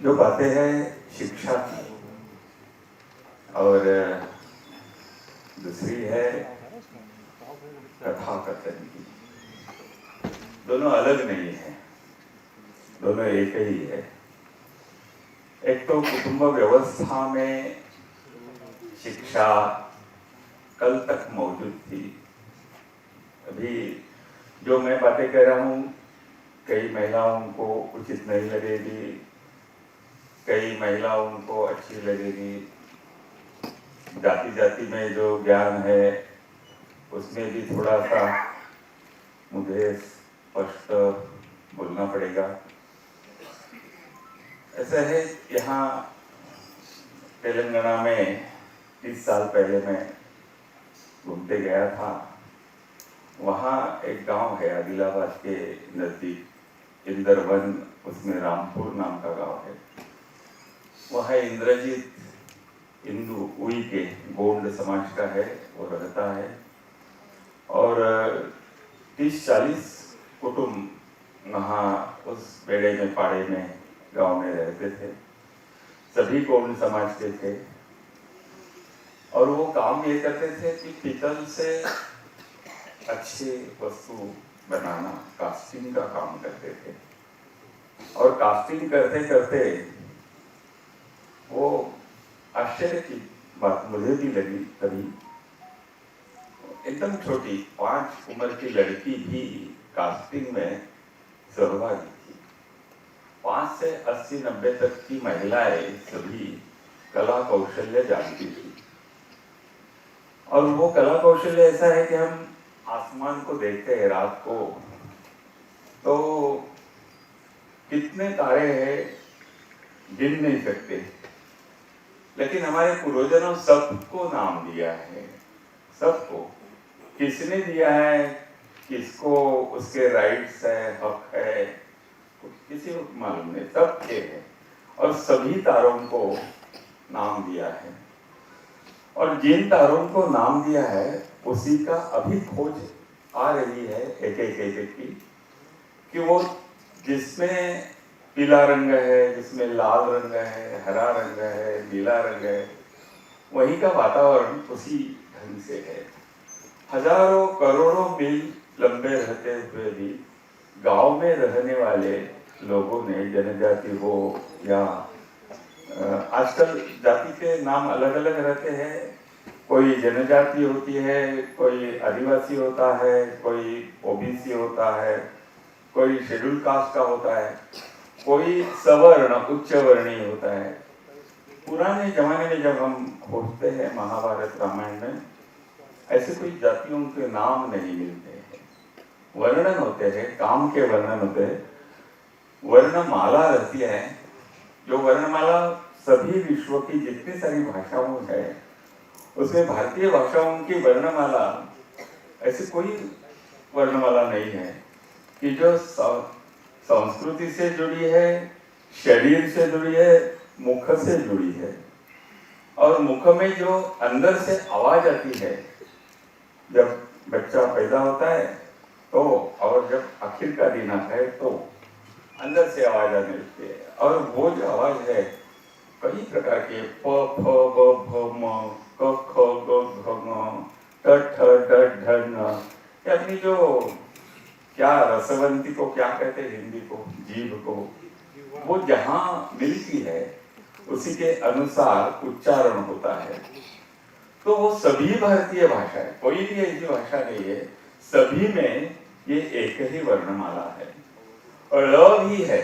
जो बातें हैं शिक्षा की और दूसरी है कथा कथन की। दोनों अलग नहीं है, दोनों एक ही है। एक तो कुटुंब व्यवस्था में शिक्षा कल तक मौजूद थी। अभी जो मैं बातें कह रहा हूँ कई महिलाओं को उचित नहीं लगेगी, कई महिलाओं को अच्छी लगेगी। जाति जाति में जो ज्ञान है उसमें भी थोड़ा सा मुझे स्पष्ट बोलना पड़ेगा। ऐसा है, यहाँ तेलंगाना में 30 साल पहले मैं घूमते गया था। वहाँ एक गांव है आदिलाबाद के नज़दीक, इंदरवन, उसमें रामपुर नाम का गांव है। वहाँ इंद्रजीत हिंदू उई के गोंड समाज का है, वो रहता है। और 30-40 कुटुंब वहाँ उस बेड़े में, पाड़े में, गांव में रहते थे। सभी गोंड समाज के थे। और वो काम ये करते थे कि पीतल से अच्छे वस्तु बनाना, कास्टिंग का काम करते थे। और कास्टिंग करते करते वो आश्चर्य की बात मुझे भी लगी तभी, एकदम छोटी 5 उम्र की लड़की भी कास्टिंग में सहभागी थी। 5 से 80-90 तक की महिलाएं सभी कला कौशल्य जानती थी। और वो कला कौशल्य ऐसा है कि हम आसमान को देखते हैं रात को, तो कितने तारे हैं गिन नहीं सकते, लेकिन हमारे पूर्वजों सबको नाम दिया है। सबको किसने दिया है, किसको उसके राइट्स है, हक है, किसी को मालूम नहीं, सबके है। और सभी तारों को नाम दिया है। और जिन तारों को नाम दिया है उसी का अभी खोज आ रही है एक एक की, कि वो जिसमें पीला रंग है, जिसमें लाल रंग है, हरा रंग है, नीला रंग है, वहीं का वातावरण उसी ढंग से है। हजारों करोड़ों मील लंबे रहते हुए भी गांव में रहने वाले लोगों ने, जनजाति हो या आजकल जाति के नाम अलग अलग रहते हैं। कोई जनजाति होती है, कोई आदिवासी होता है, कोई ओबीसी होता है, कोई शेड्यूल कास्ट का होता है, कोई सवर्ण उच्च वर्णीय होता है। पुराने जमाने में जब हम खोजते हैं महाभारत रामायण में, ऐसे कोई जातियों के नाम नहीं मिलते हैं। वर्णन होते हैं, काम के वर्णन होते हैं, वर्णमाला रहती है। जो वर्णमाला सभी विश्व की जितनी सारी भाषाओं है, उसमें भारतीय भाषाओं की वर्णमाला ऐसी कोई वर्णमाला नहीं है कि जो संस्कृति से जुड़ी है, शरीर से जुड़ी है, मुख से जुड़ी है। और मुख में जो अंदर से आवाज आती है जब बच्चा पैदा होता है तो, और जब आखिर का दिन आता है तो अंदर से आवाज आने लगती है। और वो जो आवाज है कई प्रकार के, प फ ब भ म, क ख ग घ ङ, ट ठ ड ढ न, ये अपनी जो क्या रसवंती को क्या कहते हैं हिंदी को, जीभ को, वो जहाँ मिलती है उसी के अनुसार उच्चारण होता है। तो वो सभी भारतीय भाषा है, कोई भी ऐसी भाषा नहीं है, सभी में ये एक ही वर्णमाला है। और ल भी है,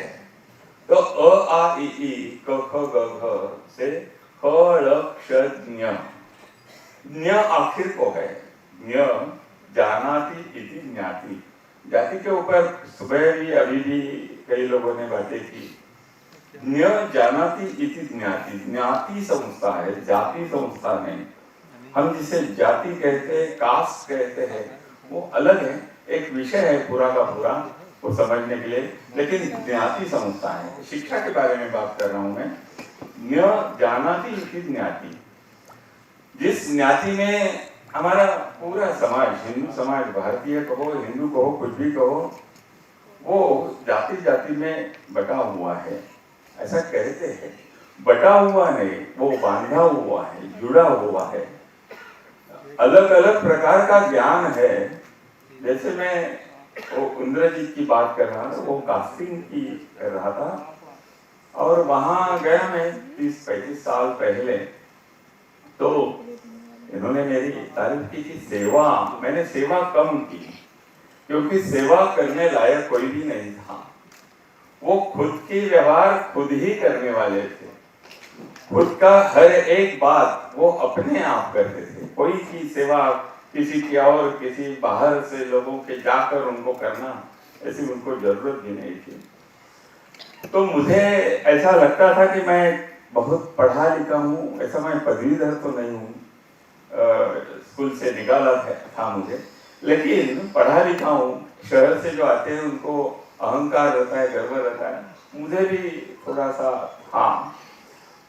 तो अ आ इ ई क ख ग घ से ख ल क्ष ज्ञ, ज्ञ आखिर को है। ज्ञ जानाति इति ज्ञाति। जाति के ऊपर सुबह भी अभी भी कई लोगों ने बातें की। ज्ञ जानाति इति ज्ञाति, ज्ञाति संस्था है, जाति संस्था नहीं। हम जिसे जाति कहते हैं, कास्ट कहते हैं, वो अलग है, एक विषय है पूरा का पूरा वो समझने के लिए, लेकिन ज्ञाति संस्था है। शिक्षा के बारे में बात कर रहा हूं मैं। ज्ञ जानाति इति ज्ञाति, जिस ज्ञाति में हमारा पूरा समाज, हिंदू समाज, भारतीय कहो, हिंदू कहो, कुछ भी कहो, वो जाति जाति में बटा हुआ है, ऐसा कहते हैं। बटा हुआ नहीं, वो बांधा हुआ है, जुड़ा हुआ है। अलग अलग प्रकार का ज्ञान है। जैसे मैं वो इंद्रजीत की बात कर रहा था, वो कास्टिंग की कर रहा था, और वहां गया मैं 30-35 साल पहले। तो इन्होंने मेरी तारीफ की थी सेवा। मैंने सेवा कम की, क्योंकि सेवा करने लायक कोई भी नहीं था। वो खुद की व्यवहार खुद ही करने वाले थे। खुद का हर एक बात वो अपने आप करते थे। कोई की सेवा किसी की और किसी बाहर से लोगों के जाकर उनको करना, ऐसी उनको जरूरत भी नहीं थी। तो मुझे ऐसा लगता था कि मैं बहुत पढ़ा लिखा हूँ, ऐसा मैं पदवीधर तो नहीं हूँ, स्कूल से निकाला था मुझे, लेकिन पढ़ा लिखा हूँ। शहर से जो आते हैं उनको अहंकार रहता है, गर्व रहता है, मुझे भी थोड़ा सा। हाँ,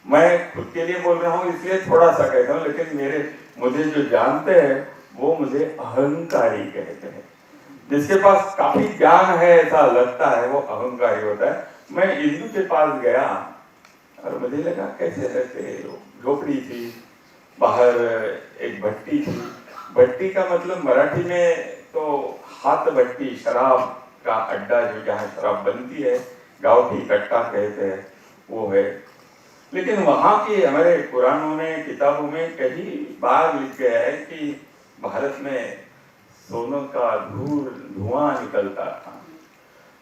मैं खुद के लिए बोल रहा हूँ इसलिए थोड़ा सा कहता हूँ, लेकिन मुझे जो जानते हैं वो मुझे अहंकारी कहते हैं। जिसके पास काफी ज्ञान है ऐसा लगता है वो अहंकारी होता है। मैं इंदू के पास गया और मुझे लगा कैसे रहते हैं लोग। झोपड़ी थी, बाहर एक भट्टी थी। भट्टी का मतलब मराठी में तो हाथ भट्टी, शराब का अड्डा, जो जहाँ शराब बनती है, गाँव की कट्टा कहते हैं, वो है। लेकिन वहाँ की हमारे पुराणों में, किताबों में कई बार लिख गया है कि भारत में सोने का धुआं निकलता था।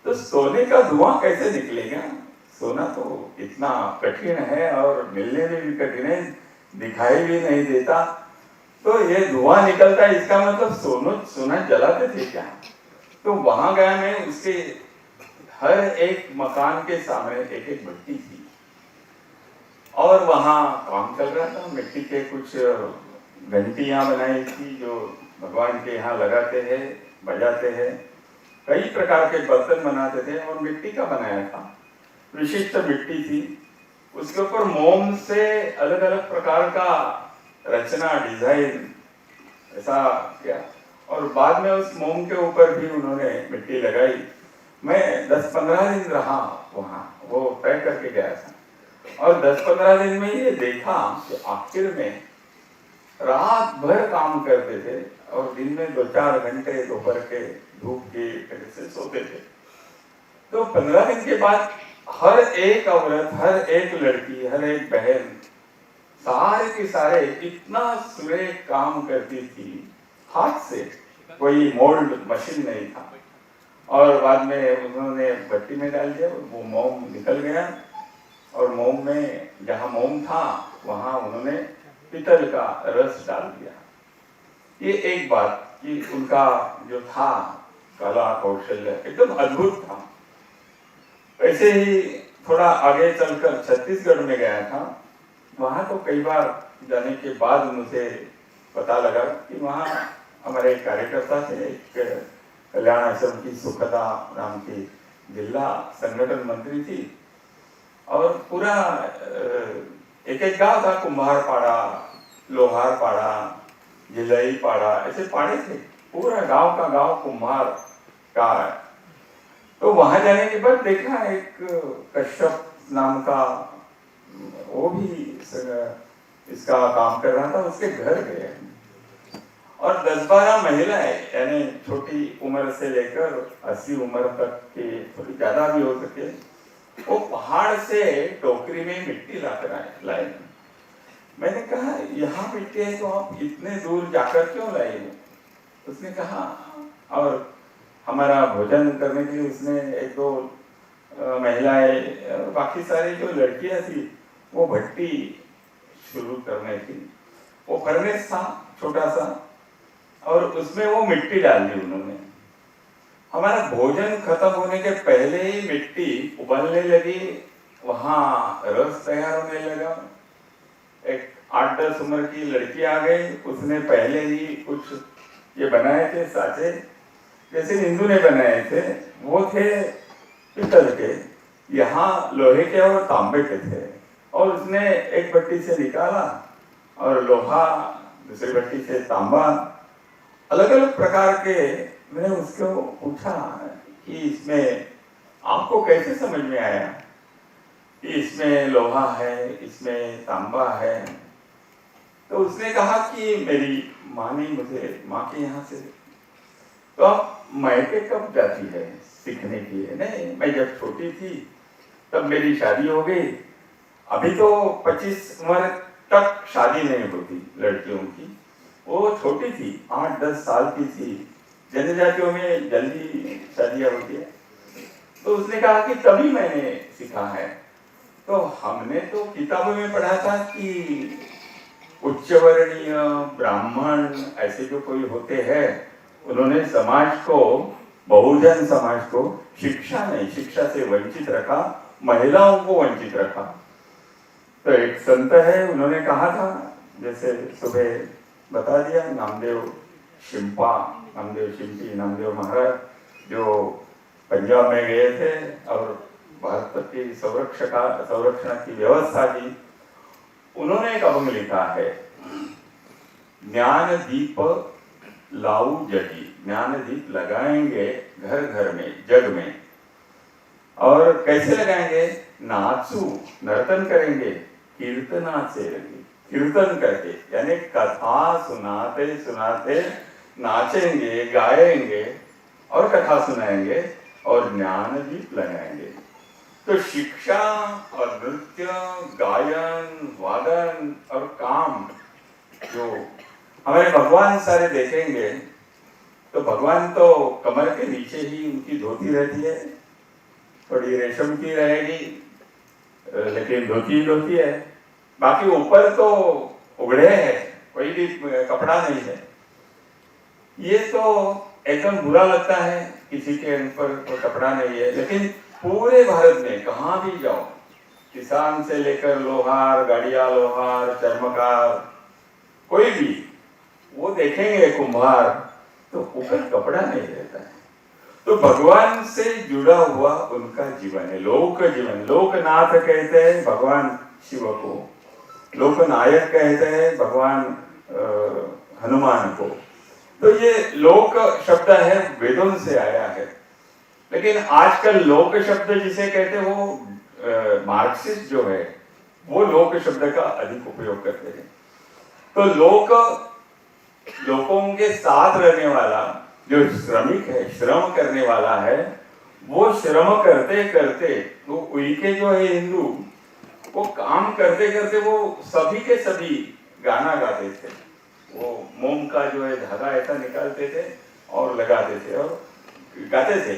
तो सोने का धुआं कैसे निकलेगा? सोना तो इतना कठिन है और मिलने में भी कठिन है, दिखाई भी नहीं देता। तो ये धुआं निकलता है, इसका मतलब सोना जलाते थे क्या? तो वहां गया मैं, उसके हर एक मकान के सामने एक एक भट्टी थी और वहां काम चल रहा था। मिट्टी के कुछ घंटियां बनाई थी जो भगवान के यहाँ लगाते हैं, बजाते हैं। कई प्रकार के बर्तन बनाते थे और मिट्टी का बनाया था, विशिष्ट मिट्टी थी। उसके ऊपर मोम से अलग अलग प्रकार का रचना, डिजाइन ऐसा किया और बाद में उस मोम के ऊपर भी उन्होंने मिट्टी लगाई। मैं 10-15 दिन रहा वहाँ, वो तय करके गया था और 10-15 दिन में ये देखा कि आखिर में रात भर काम करते थे और दिन में 2-4 घंटे दोपहर के धूप की वजह से सोते थे। तो 15 दिन के बाद हर एक औरत, हर एक लड़की, हर एक बहन, सारे के सारे इतना सुरेख काम करती थी हाथ से, कोई मोल्ड मशीन नहीं था। और बाद में उन्होंने भट्टी में डाल दिया, वो मोम निकल गया और मोम में जहाँ मोम था वहाँ उन्होंने पीतल का रस डाल दिया। ये एक बात कि उनका जो था कला कौशल्य एकदम अद्भुत था। ऐसे ही थोड़ा आगे चलकर छत्तीसगढ़ में गया था। वहाँ तो कई बार जाने के बाद मुझे पता लगा कि वहाँ हमारे एक कार्यकर्ता थे, एक कल्याण आश्रम की सुखदा नाम की जिला संगठन मंत्री थी और पूरा एक एक गांव था, कुम्हारपाड़ा, लोहारपाड़ा, जिलई पाड़ा, ऐसे पाड़े थे। पूरा गांव का गांव कुम्हार का। तो वहां जाने के बाद देखा एक कश्यप नाम का, वो भी इसका काम कर रहा था, उसके घर गए और 10-12 महिलाएं, यानी छोटी उम्र से लेकर 80 उम्र तक के, थोड़ी ज्यादा भी हो सके, वो पहाड़ से टोकरी में मिट्टी लाकर लाए। मैंने कहा यहाँ मिट्टी है तो आप इतने दूर जाकर क्यों लाए? उसने कहा, और हमारा भोजन करने के लिए उसने 1-2 महिलाएं, बाकी सारी जो लड़कियां थी वो भट्टी शुरू करने थी। वो फर्नेस था छोटा सा और उसमें वो मिट्टी डाल दी उन्होंने। हमारा भोजन खत्म होने के पहले ही मिट्टी उबलने लगी, वहाँ रस तैयार होने लगा। एक 8-10 उम्र की लड़की आ गई, उसने पहले ही कुछ ये बनाए थे साँचे, जैसे हिंदू ने बनाए थे, वो थे पीतल के, यहाँ लोहे के और तांबे के थे। और उसने एक भट्टी से निकाला और लोहा, दूसरी भट्टी से तांबा, अलग अलग प्रकार के। मैंने उसको पूछा कि इसमें आपको कैसे समझ में आया कि इसमें लोहा है, इसमें तांबा है? तो उसने कहा कि मेरी माँ ने मुझे माँ के यहाँ से, तो अब मायके कब जाती है सीखने के लिए? नहीं, मैं जब छोटी थी तब मेरी शादी हो गई। अभी तो 25 उम्र तक शादी नहीं होती लड़कियों की, वो छोटी थी, 8-10 साल की थी। जनजातियों में जल्दी शादियां होती है। तो उसने कहा कि तभी मैंने सीखा है। तो हमने तो किताबों में पढ़ा था कि उच्चवर्णीय ब्राह्मण ऐसे जो कोई होते हैं, उन्होंने समाज को, बहुजन समाज को शिक्षा नहीं, शिक्षा से वंचित रखा, महिलाओं को वंचित रखा। तो एक संत है, उन्होंने कहा था, जैसे सुबह बता दिया, नामदेव शिंपी नामदेव महाराज, जो पंजाब में गए थे और भारत की संरक्षण की व्यवस्था की। उन्होंने एक अभंग लिखा है, ज्ञान दीप लाऊ जगी, ज्ञान दीप लगाएंगे घर घर में, जग में। और कैसे लगाएंगे? नाचू, नर्तन करेंगे, कीर्तना से लगी, कीर्तन करके, यानी कथा सुनाते सुनाते नाचेंगे, गाएंगे और कथा सुनाएंगे और ज्ञान दीप लगाएंगे। तो शिक्षा और नृत्य, गायन, वादन और काम, जो हमारे भगवान सारे देखेंगे तो भगवान तो कमर के नीचे ही उनकी धोती रहती है, थोड़ी रेशम की रहेगी, लेकिन धोती है। बाकी ऊपर तो उगड़े है, कोई भी कपड़ा नहीं है। ये तो एकदम बुरा लगता है, किसी के ऊपर कोई कपड़ा नहीं है। लेकिन पूरे भारत में कहाँ भी जाओ, किसान से लेकर लोहार, गाड़िया लोहार, चर्मकार, कोई भी, वो देखेंगे कुम्हार, तो ऊपर कपड़ा नहीं रहता है। तो भगवान से जुड़ा हुआ उनका जीवन है, लोक जीवन। लोकनाथ कहते हैं भगवान शिव को, लोकनायक कहते हैं भगवान हनुमान को। तो ये लोक शब्द है, वेदों से आया है। लेकिन आजकल लोक शब्द जिसे कहते हैं, वो मार्क्सिस्ट जो है, वो लोक शब्द का अधिक उपयोग करते हैं। तो लोगों के साथ रहने वाला जो श्रमिक है, श्रम करने वाला है, वो श्रम करते करते, वो उनके जो है हिंदू, वो काम करते करते वो सभी के सभी गाना गाते थे। वो मोम का जो है धागा ऐसा निकालते थे और लगाते थे और गाते थे।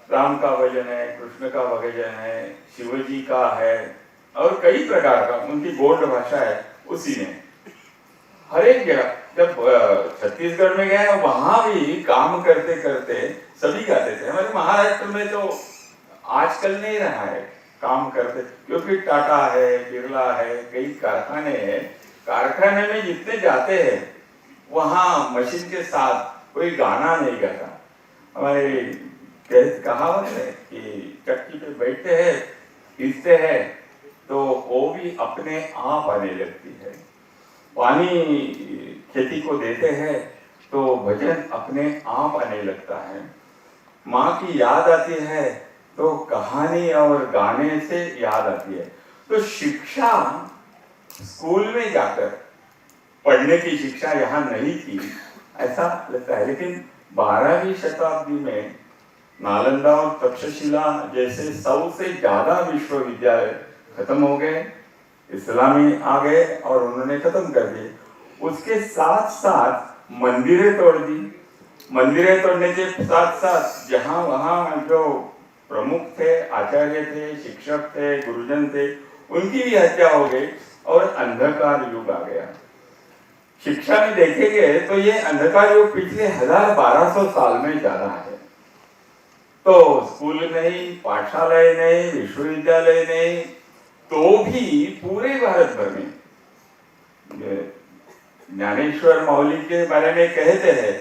राम का भजन है, कृष्ण का भजन है, शिवजी का है और कई प्रकार का, उनकी गोल्ड भाषा है। उसी में हर एक जगह, जब छत्तीसगढ़ में गए वहां भी काम करते करते सभी गाते थे। हमारे महाराष्ट्र में तो आजकल नहीं रहा है काम करते, क्योंकि टाटा है, बिरला है, कई कारखाने हैं। कारखाने में जितने जाते हैं वहां मशीन के साथ कोई गाना नहीं गाता। हमारे कहावत है कि चक्की पे बैठते हैं, पीसते हैं, तो वो भी अपने आप आने लगती है। पानी खेती को देते हैं तो भजन अपने आप आने लगता है। माँ की याद आती है तो कहानी और गाने से याद आती है। तो शिक्षा स्कूल में जाकर पढ़ने की शिक्षा यहाँ नहीं थी, ऐसा लगता है। लेकिन 12वीं शताब्दी में नालंदा और तक्षशिला जैसे 100 से ज्यादा विश्वविद्यालय खत्म हो गए, इस्लामी आ गए और उन्होंने खत्म कर दिए। उसके साथ साथ मंदिरें तोड़ दी। मंदिरें तोड़ने के साथ साथ जहाँ वहाँ जो प्रमुख थे, आचार्य थे, शिक्षक थे, गुरुजन थे, उनकी भी हत्या हो गई और अंधकार युग आ गया। शिक्षा में देखेंगे तो ये अंधकार युग पिछले 1200 साल में ज्यादा है। तो स्कूल नहीं, पाठशालाएं नहीं, विश्वविद्यालय नहीं, तो भी पूरे भारत भर में ज्ञानेश्वर मौली के बारे में कहते हैं,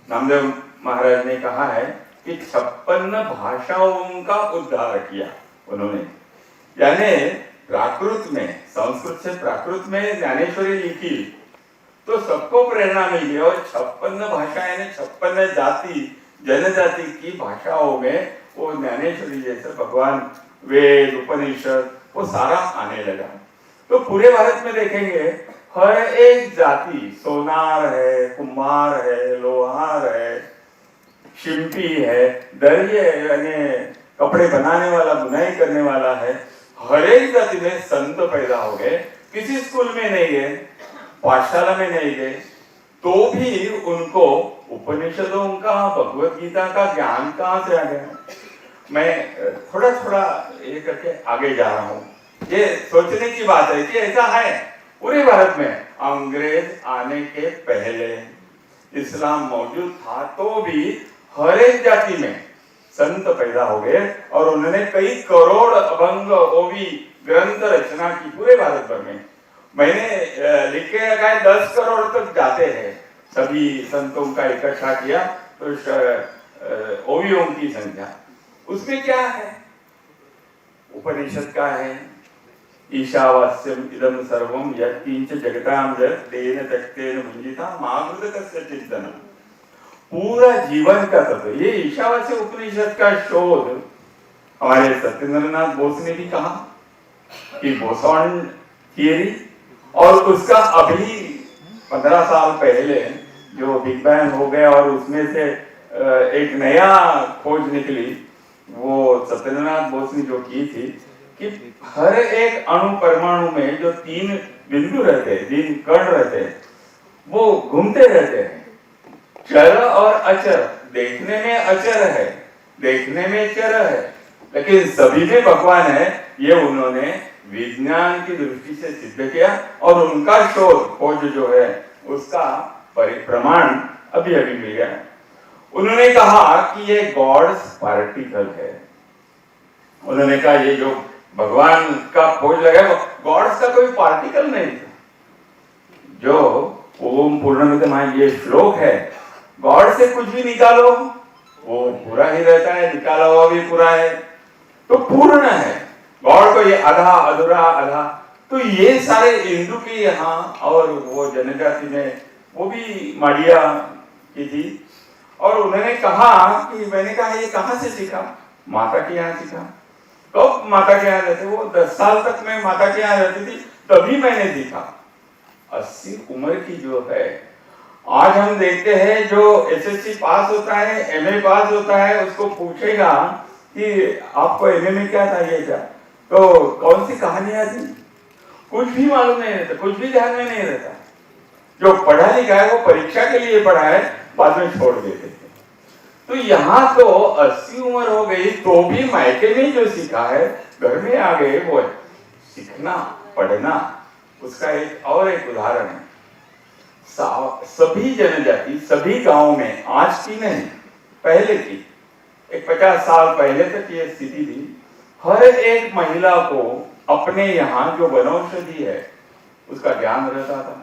नामदेव महाराज ने कहा है कि 56 भाषाओं का उद्धार किया उन्होंने। यानी प्राकृत में, संस्कृत से प्राकृत में ज्ञानेश्वरी लिखी तो सबको प्रेरणा मिली और 56 भाषा यानी 56 जाति जनजाति की भाषाओं में वो ज्ञानेश्वरी जैसे भगवान, वेद, उपनिषद, वो सारा आने लगा। तो तो पूरे भारत में देखेंगे हर एक जाति, सोनार है, कुम्हार है, लोहार है, शिल्पी है, दर्जी यानी कपड़े बनाने वाला, बुनाई करने वाला है, हर एक जाति में संत पैदा हो गए। किसी स्कूल में नहीं गए, पाठशाला में नहीं गए, तो भी उनको उपनिषदों का, भगवत गीता का ज्ञान कहाँ से आ गया? मैं थोड़ा थोड़ा ये करके आगे जा रहा हूँ। ये सोचने की बात है कि ऐसा है पूरे भारत में। अंग्रेज आने के पहले इस्लाम मौजूद था, तो भी हर एक जाति में संत पैदा हो गए और उन्होंने कई करोड़ अभंग ओवी ग्रंथ रचना की पूरे भारत भर में। मैंने लिख के रखा है 10 करोड़ तक जाते हैं, सभी संतों का इकट्ठा किया तो ओवियों की संख्या। उसमें क्या है? उपनिषद का है, ईशावास्यम इदम सर्वम यत्किंच जगताम जगत तेन त्यक्तेन भुंजिता मागृत कस्य चिंतनम। पूरा जीवन का तत्व, ये ईशावास्य उपनिषद का शोध हमारे सत्येंद्रनाथ बोस ने भी कहा कि बोसॉन थियरी, और उसका अभी 15 साल पहले जो बिग बैंग हो गया और उसमें से एक नया खोज निकली, वो सत्येंद्रनाथ बोस ने जो की थी कि हर एक अणु परमाणु में जो 3 बिंदु रहते हैं, 3 कण रहते हैं, वो घूमते रहते हैं, चर और अचर। देखने में अचर है, देखने में चर है, लेकिन सभी में भगवान है। ये उन्होंने विज्ञान की दृष्टि से सिद्ध किया और उनका शोध खोज जो है उसका प्रमाण अभी अभी मिल गया। उन्होंने कहा कि ये गॉड्स पार्टिकल है। उन्होंने कहा ये जो भगवान का खोज लगा, गॉड्स का कोई पार्टिकल नहीं था। जो ओम पूर्णमित माय ये श्लोक है, गॉड से कुछ भी निकालो वो पूरा ही रहता है, निकाला हुआ भी पूरा है, तो पूर्ण है। गॉड को ये आधा अधूरा आधा, तो ये सारे हिंदू के यहाँ और वो जनजाति में वो भी माड़िया की थी। और उन्होंने कहा कि मैंने कहा ये कहाँ से सीखा? माता के यहाँ सीखा। कब माता के यहाँ रहते? वो 10 साल तक मैं माता के यहाँ रहती थी, तभी मैंने सीखा। 80 उम्र की जो है, आज हम देखते हैं जो एसएससी पास होता है, एमए पास होता है, उसको पूछेगा कि आपको एमए में क्या चाहिए था, तो कौन सी कहानियां थी, कुछ भी मालूम नहीं रहता, कुछ भी ध्यान में नहीं रहता। जो पढ़ा लिखा है वो परीक्षा के लिए पढ़ा है, बाद में छोड़ देते थे। तो यहाँ तो 80 उम्र हो गई तो भी मायके में जो सीखा है घर में आ गए, वो सीखना पढ़ना। उसका एक उदाहरण है, सभी जनजाति सभी गांवों में, आज की नहीं पहले की, एक 50 साल पहले तक ये स्थिति थी। हर एक महिला को अपने यहाँ जो वनौषधि है उसका ज्ञान रहता था।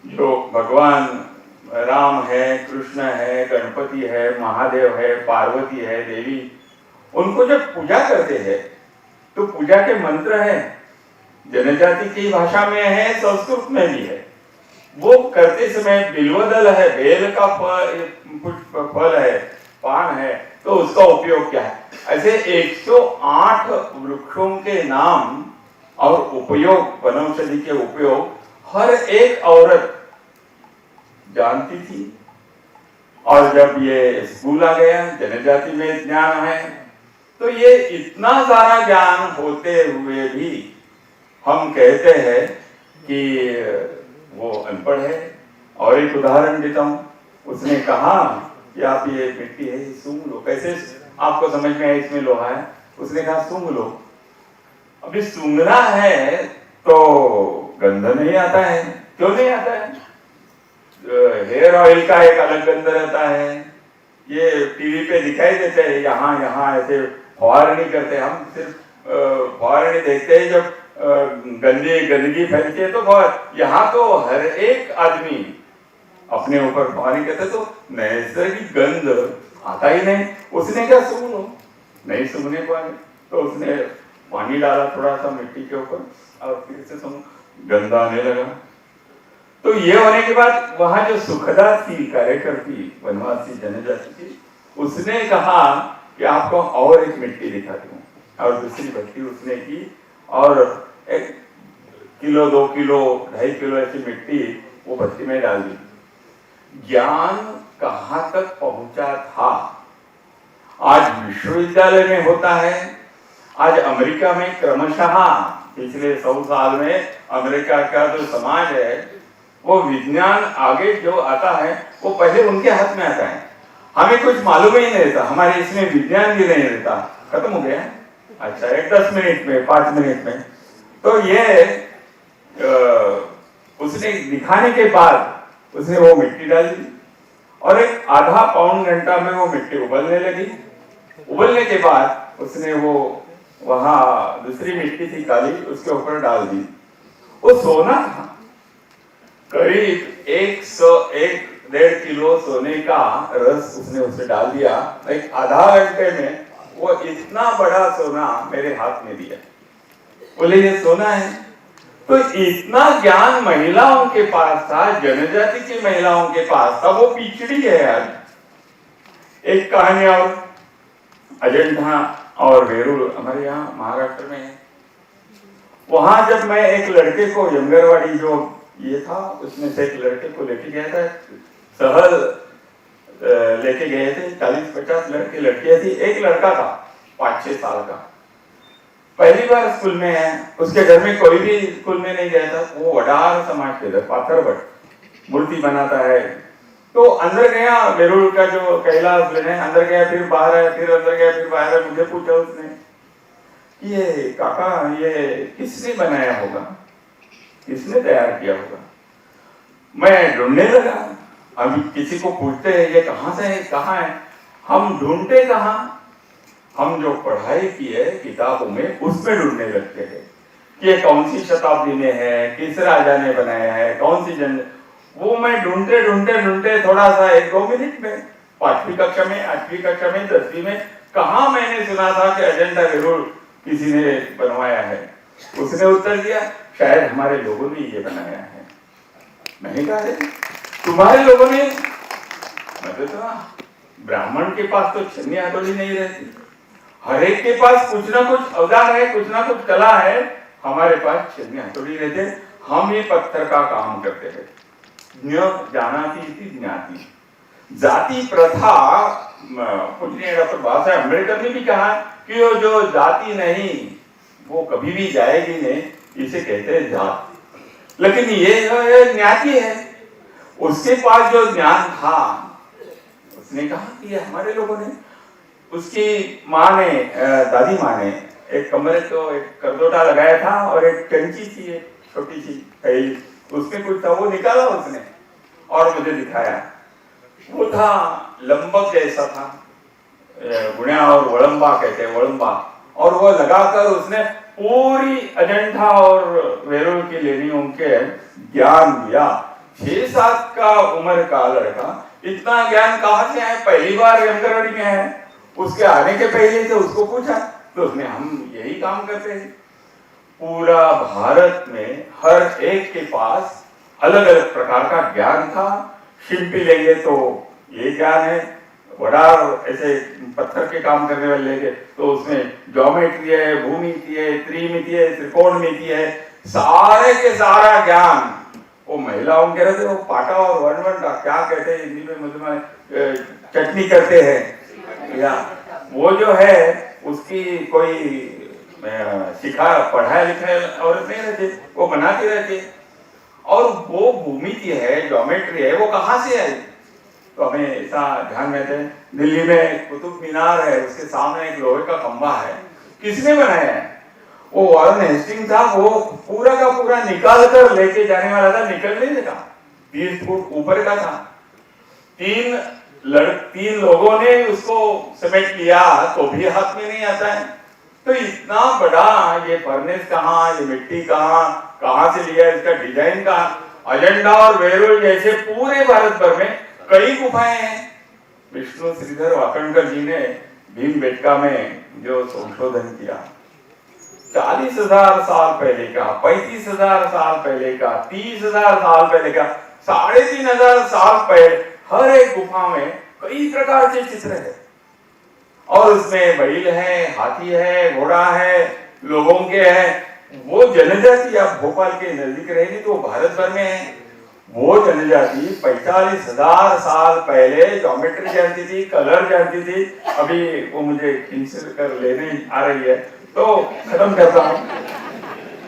जो भगवान राम है, कृष्ण है, गणपति है, महादेव है, पार्वती है, देवी, उनको जब पूजा करते हैं तो पूजा के मंत्र है, जनजाति की भाषा में है, संस्कृत में भी है। वो करते समय बिल्वदल है, बेल का फल है, पान है, तो उसका उपयोग क्या है? ऐसे 108 वृक्षों के नाम और उपयोग, वनौषधि के उपयोग हर एक औरत जानती थी। और जब ये स्कूल आ गया, जनजाति में ज्ञान है, तो ये इतना सारा ज्ञान होते हुए भी हम कहते हैं कि वो अनपढ़ है। और एक उदाहरण देता हूं, उसने कहा कि आप ये मिट्टी है सूंघ लो, कैसे आपको समझ में है इसमें लोहा है? उसने कहा सूंघ लो। अभी सूंघना है तो गंध नहीं आता है। क्यों नहीं आता है? हेयर ऑयल का एक अलग गंध रहता है। ये टीवी पे दिखाई देते हैं, यहाँ यहाँ ऐसे फवारनी करते हैं। हम सिर्फ फवारनी देखते हैं जब गंदगी फैलती है, तो यहाँ तो हर एक आदमी अपने ऊपर फवारनी करते, तो नैसर्गिक गंध आता ही नहीं। उसने क्या सूंघ लो, नहीं सूंघने को आगे, तो उसने पानी डाला थोड़ा सा मिट्टी के ऊपर और फिर से गंध आने लगा। तो ये होने के बाद वहां जो सुखदा थी, कार्यकर्ती वनवासी जनजाति थी, उसने कहा कि आपको और एक मिट्टी दिखाती हूँ, और दूसरी भट्टी उसने की और एक किलो 2 किलो 2.5 किलो ऐसी मिट्टी वो भट्टी में डाल दी। ज्ञान कहां तक पहुंचा था आज विश्वविद्यालय में होता है। आज अमेरिका में क्रमशः पिछले 100 साल में अमेरिका का जो समाज है वो विज्ञान आगे जो आता है वो पहले उनके हाथ में आता है। हमें कुछ मालूम ही नहीं रहता, हमारे इसमें विज्ञान भी नहीं रहता, खत्म हो गया। अच्छा, एक 10 मिनट में 5 मिनट में तो ये उसने दिखाने के बाद उसने वो मिट्टी डाल दी और एक आधा पौन घंटा में वो मिट्टी उबलने लगी। उबलने के बाद उसने वो वहां दूसरी मिट्टी थी काली, उसके ऊपर डाल दी। वो सोना था, करीब 101-1.5 किलो सोने का रस उसने उसे डाल दिया। एक आधा घंटे में वो इतना बड़ा सोना मेरे हाथ में दिया। बोले ये सोना है। तो इतना ज्ञान महिलाओं के पास था, जनजाति की महिलाओं के पास था। वो पिछड़ी है यार। एक कहानी और, अजंठा और वेरूल हमारे यहाँ महाराष्ट्र में है। वहां जब मैं एक लड़के को यंगरवाड़ी जो ये था उसमें से एक लड़के को लेके गया था, सहल लेके गए थे। 40-50 लड़के लड़कियां थी, एक लड़का था 5-6 साल का, पहली बार स्कूल में है। उसके घर में कोई भी स्कूल में नहीं गया था। वो वडार समाज के पाथर भट्ट मूर्ति बनाता है। तो अंदर गया, वेरूल का जो कैलाश लेने अंदर गया, फिर बाहर आया, फिर अंदर गया, फिर बाहर आया। मुझे पूछा उसने, ये काका ये किसने बनाया होगा, किसने तैयार किया होगा? मैं ढूंढने लगा। अभी किसी को पूछते हैं ये कहाँ से है, कहाँ है, हम ढूंढते कहाँ, हम जो पढ़ाई की है किताबों में उसमें ढूंढने लगते हैं कि ये कौन सी शताब्दी में है, किस राजा ने बनाया है, कौन सी जन। वो मैं ढूंढते ढूंढते ढूंढते थोड़ा सा 1-2 मिनट में 5वीं कक्षा में 8वीं कक्षा में 10वीं में कहाँ मैंने सुना था कि अजंता वेरूल किसी ने बनवाया है। उसने उत्तर दिया शायद हमारे लोगों ने ये बनाया है। मैंने कहा है तुम्हारे लोगों ने? मतलब ब्राह्मण के पास तो छन्नी हथौड़ी नहीं रहती, हर एक के पास कुछ ना कुछ औजार है, कुछ ना कुछ कला है। हमारे पास छन्नी हथौड़ी रहते, हम ये पत्थर का काम करते हैं। ज्ञ जानाति इति ज्ञाति। जाति प्रथा, पूजनीय डॉक्टर बाबा साहेब अम्बेडकर ने भी कहा कि वो जो जाति नहीं वो कभी भी जाएगी नहीं, इसे कहते हैं जात। लेकिन ये ज्ञाति है। उसके पास जो ज्ञान था उसने कहा कि ये हमारे लोगों ने। उसकी माँ ने, दादी माँ ने एक कमरे को एक करदोटा लगाया था और एक कैंची थी, एक छोटी सी थैली, उसमें कुछ था, वो निकाला उसने और मुझे दिखाया। वो था लंबक जैसा था, गुणा और वड़म्बा कहते हैं, वड़म्बा। और वो लगाकर उसने पूरी अजंठा और वेरूल की लेनियों के ज्ञान दिया। 6-7 का उम्र का लड़का इतना ज्ञान कहाँ से आया? पहली बार यंगरवाड़ी में है। उसके आने के पहले से उसको पूछा तो उसने हम यही काम करते हैं। पूरा भारत में हर एक के पास अलग अलग प्रकार का ज्ञान था। शिल्पी लेंगे तो ये ज्ञान है, वडार ऐसे पत्थर के काम करने वाले लेंगे तो उसमें ज्योमेट्री है, भूमिति है, त्रिमिति है, त्रिकोणमिति है, सारे के सारा ज्ञान वो महिलाओं के रहते। वो पाटा और वनवंटा क्या कहते हैं हिंदी में, मुझे चटनी करते हैं या वो जो है उसकी कोई सिखा पढ़ाई लिखाई औरत नहीं रहती, वो बनाती रहती। और वो भूमिति है, ज्योमेट्री है, वो कहाँ से आई? तो हमें ऐसा ध्यान में थे, दिल्ली में कुतुब मीनार है, उसके सामने एक लोहे का खंभा है, किसने बनाया है? वो वॉरेन हेस्टिंग था। वो पूरा का पूरा निकाल कर लेके जाने वाला था, निकल नहीं देता, 30 फुट ऊपर का था। 3 लोगों ने उसको समेट लिया तो भी हाथ में नहीं आता है। तो इतना बड़ा ये फर्नेस कहाँ, ये मिट्टी कहाँ से लिया, इसका डिजाइन कहाँ? अजंठा और वेरूल जैसे पूरे भारत भर में कई गुफाएं हैं। विष्णु श्रीधर वाकणकर जी ने भीमबेटका में जो संशोधन किया, 40,000 साल पहले का, 35,000 साल पहले का, 30,000 साल पहले का, 3,500 साल पहले हर एक गुफा में कई प्रकार के चित्र है। और उसमें बैल है, हाथी है, घोड़ा है, लोगों के है। वो जनजाति, आप भोपाल के नजदीक रहेंगे तो भारत भर में है। वो जनजाति 45,000 साल पहले ज्योमेट्री जानती थी, कलर जानती थी। अभी वो मुझे खींच कर लेने आ रही है तो खत्म करता हूँ।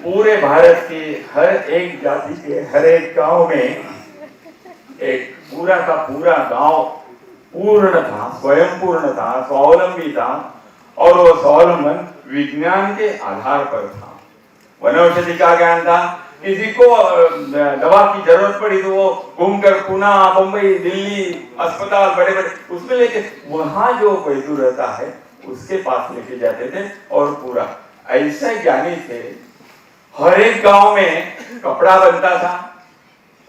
पूरे भारत की हर एक जाति के हर एक गांव में एक पूरा का पूरा गांव पूर्ण था, स्वयं पूर्ण था, स्वावलंबी था और वो स्वावलंबन विज्ञान के आधार पर था। वनौषधि का ज्ञान था। किसी को दवा की जरूरत पड़ी तो वो घूमकर पुणे, मुंबई, दिल्ली अस्पताल बड़े बड़े उसमें लेके वहां जो वैद्य रहता है उसके पास लेके जाते थे और पूरा ऐसे ज्ञानी थे। हर एक गांव में कपड़ा बनता था।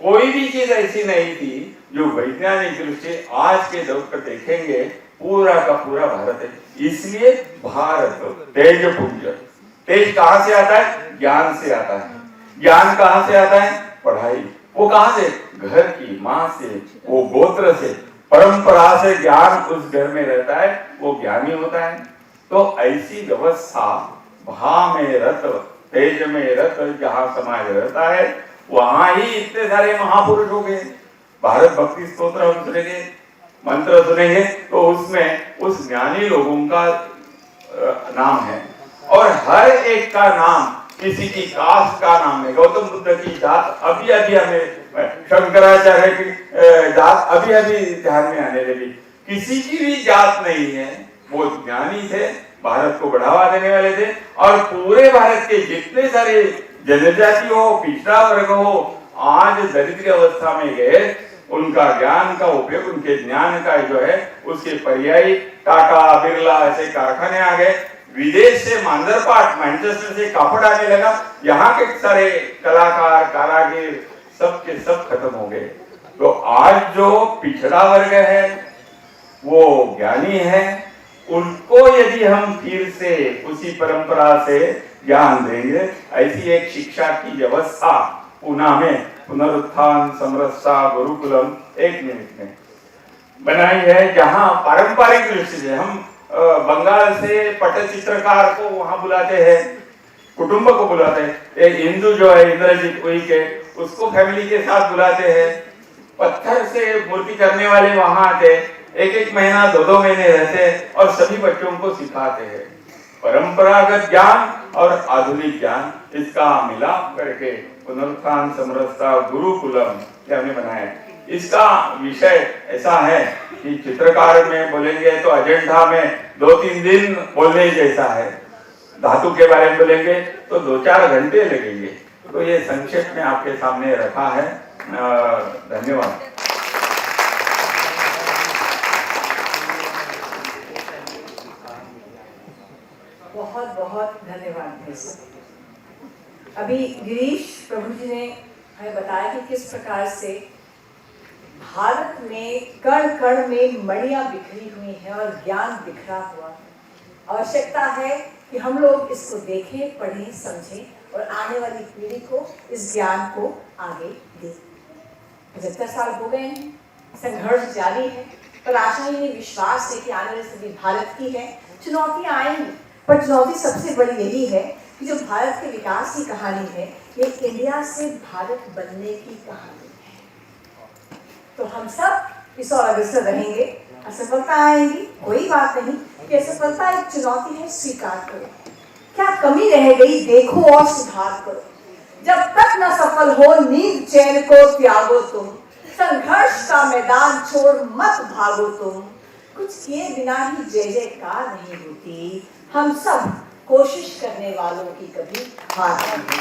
कोई भी चीज ऐसी नहीं थी जो वैज्ञानिक दृष्टि आज के दौर पर देखेंगे पूरा का पूरा भारत है। इसलिए भारत तेज पुंज। तेज कहां से आता है? ज्ञान से आता है। ज्ञान कहां से आता है? पढ़ाई। वो कहां से? घर की मां से, वो गोत्र से, परंपरा से ज्ञान उस घर में रहता है, वो ज्ञानी होता है। तो ऐसी व्यवस्था भा में रत, तेज में रत जहां समाज रहता है वहां ही इतने सारे महापुरुष हो गए। भारत भक्ति स्तोत्र हम सुनेंगे, मंत्र सुनेंगे तो उसमें उस ज्ञानी लोगों का नाम है और हर एक का नाम किसी की कास्ट का नाम है। गौतम बुद्ध की जात अभी अभी हमें, शंकराचार्य की जात अभी अभी ध्यान में आने लगी। किसी की भी जात नहीं है, वो ज्ञानी थे, भारत को बढ़ावा देने वाले थे और पूरे भारत के जितने सारे जनजाति हो, पिछड़ा वर्ग हो, आज दरिद्र अवस्था में गए, उनका ज्ञान का उपयोग, उनके ज्ञान का जो है उसके पर्यायी टाटा, बिरला ऐसे कारखाने आ गए। विदेश से मांदरपाट, मैनचेस्टर से कापड़ आने लगा। यहाँ के सारे कलाकार, कारागिर सब के सब खत्म हो गए। तो आज जो पिछड़ा वर्ग है वो ज्ञानी है, उनको यदि हम फिर से उसी परंपरा से ज्ञान देंगे, ऐसी एक शिक्षा की व्यवस्था पुणे में पुनरुत्थान समरसता गुरुकुलम 1 मिनट में बनाई है, जहां पारंपरिक दृष्टि से हम बंगाल से पट्टचित्रकार को वहां बुलाते हैं, कुटुंब को बुलाते हैं। एक हिंदू जो है इंद्रजीत उइके, उसको फैमिली के साथ बुलाते हैं। पत्थर से मूर्ति करने वाले वहां आते, 1-1 महीना 2-2 महीने रहते और सभी बच्चों को सिखाते हैं। परंपरागत ज्ञान और आधुनिक ज्ञान इसका मिलाप करके पुनरुत्थान समरसता गुरुकुलम हमने बनाया। इसका विषय ऐसा है कि चित्रकार में बोलेंगे तो अजेंडा में 2-3 दिन बोलने जैसा है, धातु के बारे में बोलेंगे तो 2-4 घंटे लगेंगे। तो ये संक्षेप में आपके सामने रखा है। धन्यवाद। बहुत बहुत धन्यवाद भाई साहब। अभी गिरीश प्रभु जी ने हमें बताया कि किस प्रकार से भारत में कण कण में मणियां बिखरी हुई हैं और ज्ञान बिखरा हुआ है। आवश्यकता है कि हम लोग इसको देखें, पढ़ें, समझें और आने वाली पीढ़ी को इस ज्ञान को आगे दें। 75 साल हो गए हैं, संघर्ष जारी है, पर आशा ही नहीं, विश्वास है कि आने वाली सदी भारत की है। चुनौतियां आएंगी, पर चुनौती सबसे बड़ी यही है कि जो भारत के विकास की कहानी है, ये इंडिया से भारत बनने की कहानी है। तो हम सब इस और अग्रसर रहेंगे। असफलता आएगी, कोई बात नहीं, कि असफलता एक चुनौती है, स्वीकार करो। क्या कमी रह गई देखो और सुधार करो। जब तक न सफल हो नींद चैन को त्यागो तुम, संघर्ष का मैदान छोड़ मत भागो तुम। कुछ किए बिना ही जय जयकार नहीं होती, हम सब कोशिश करने वालों की कभी हार नहीं।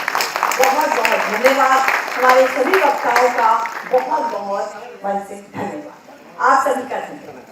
बहुत बहुत धन्यवाद हमारे सभी वक्ताओं का, बहुत बहुत मन से धन्यवाद। आप सभी का धन्यवाद।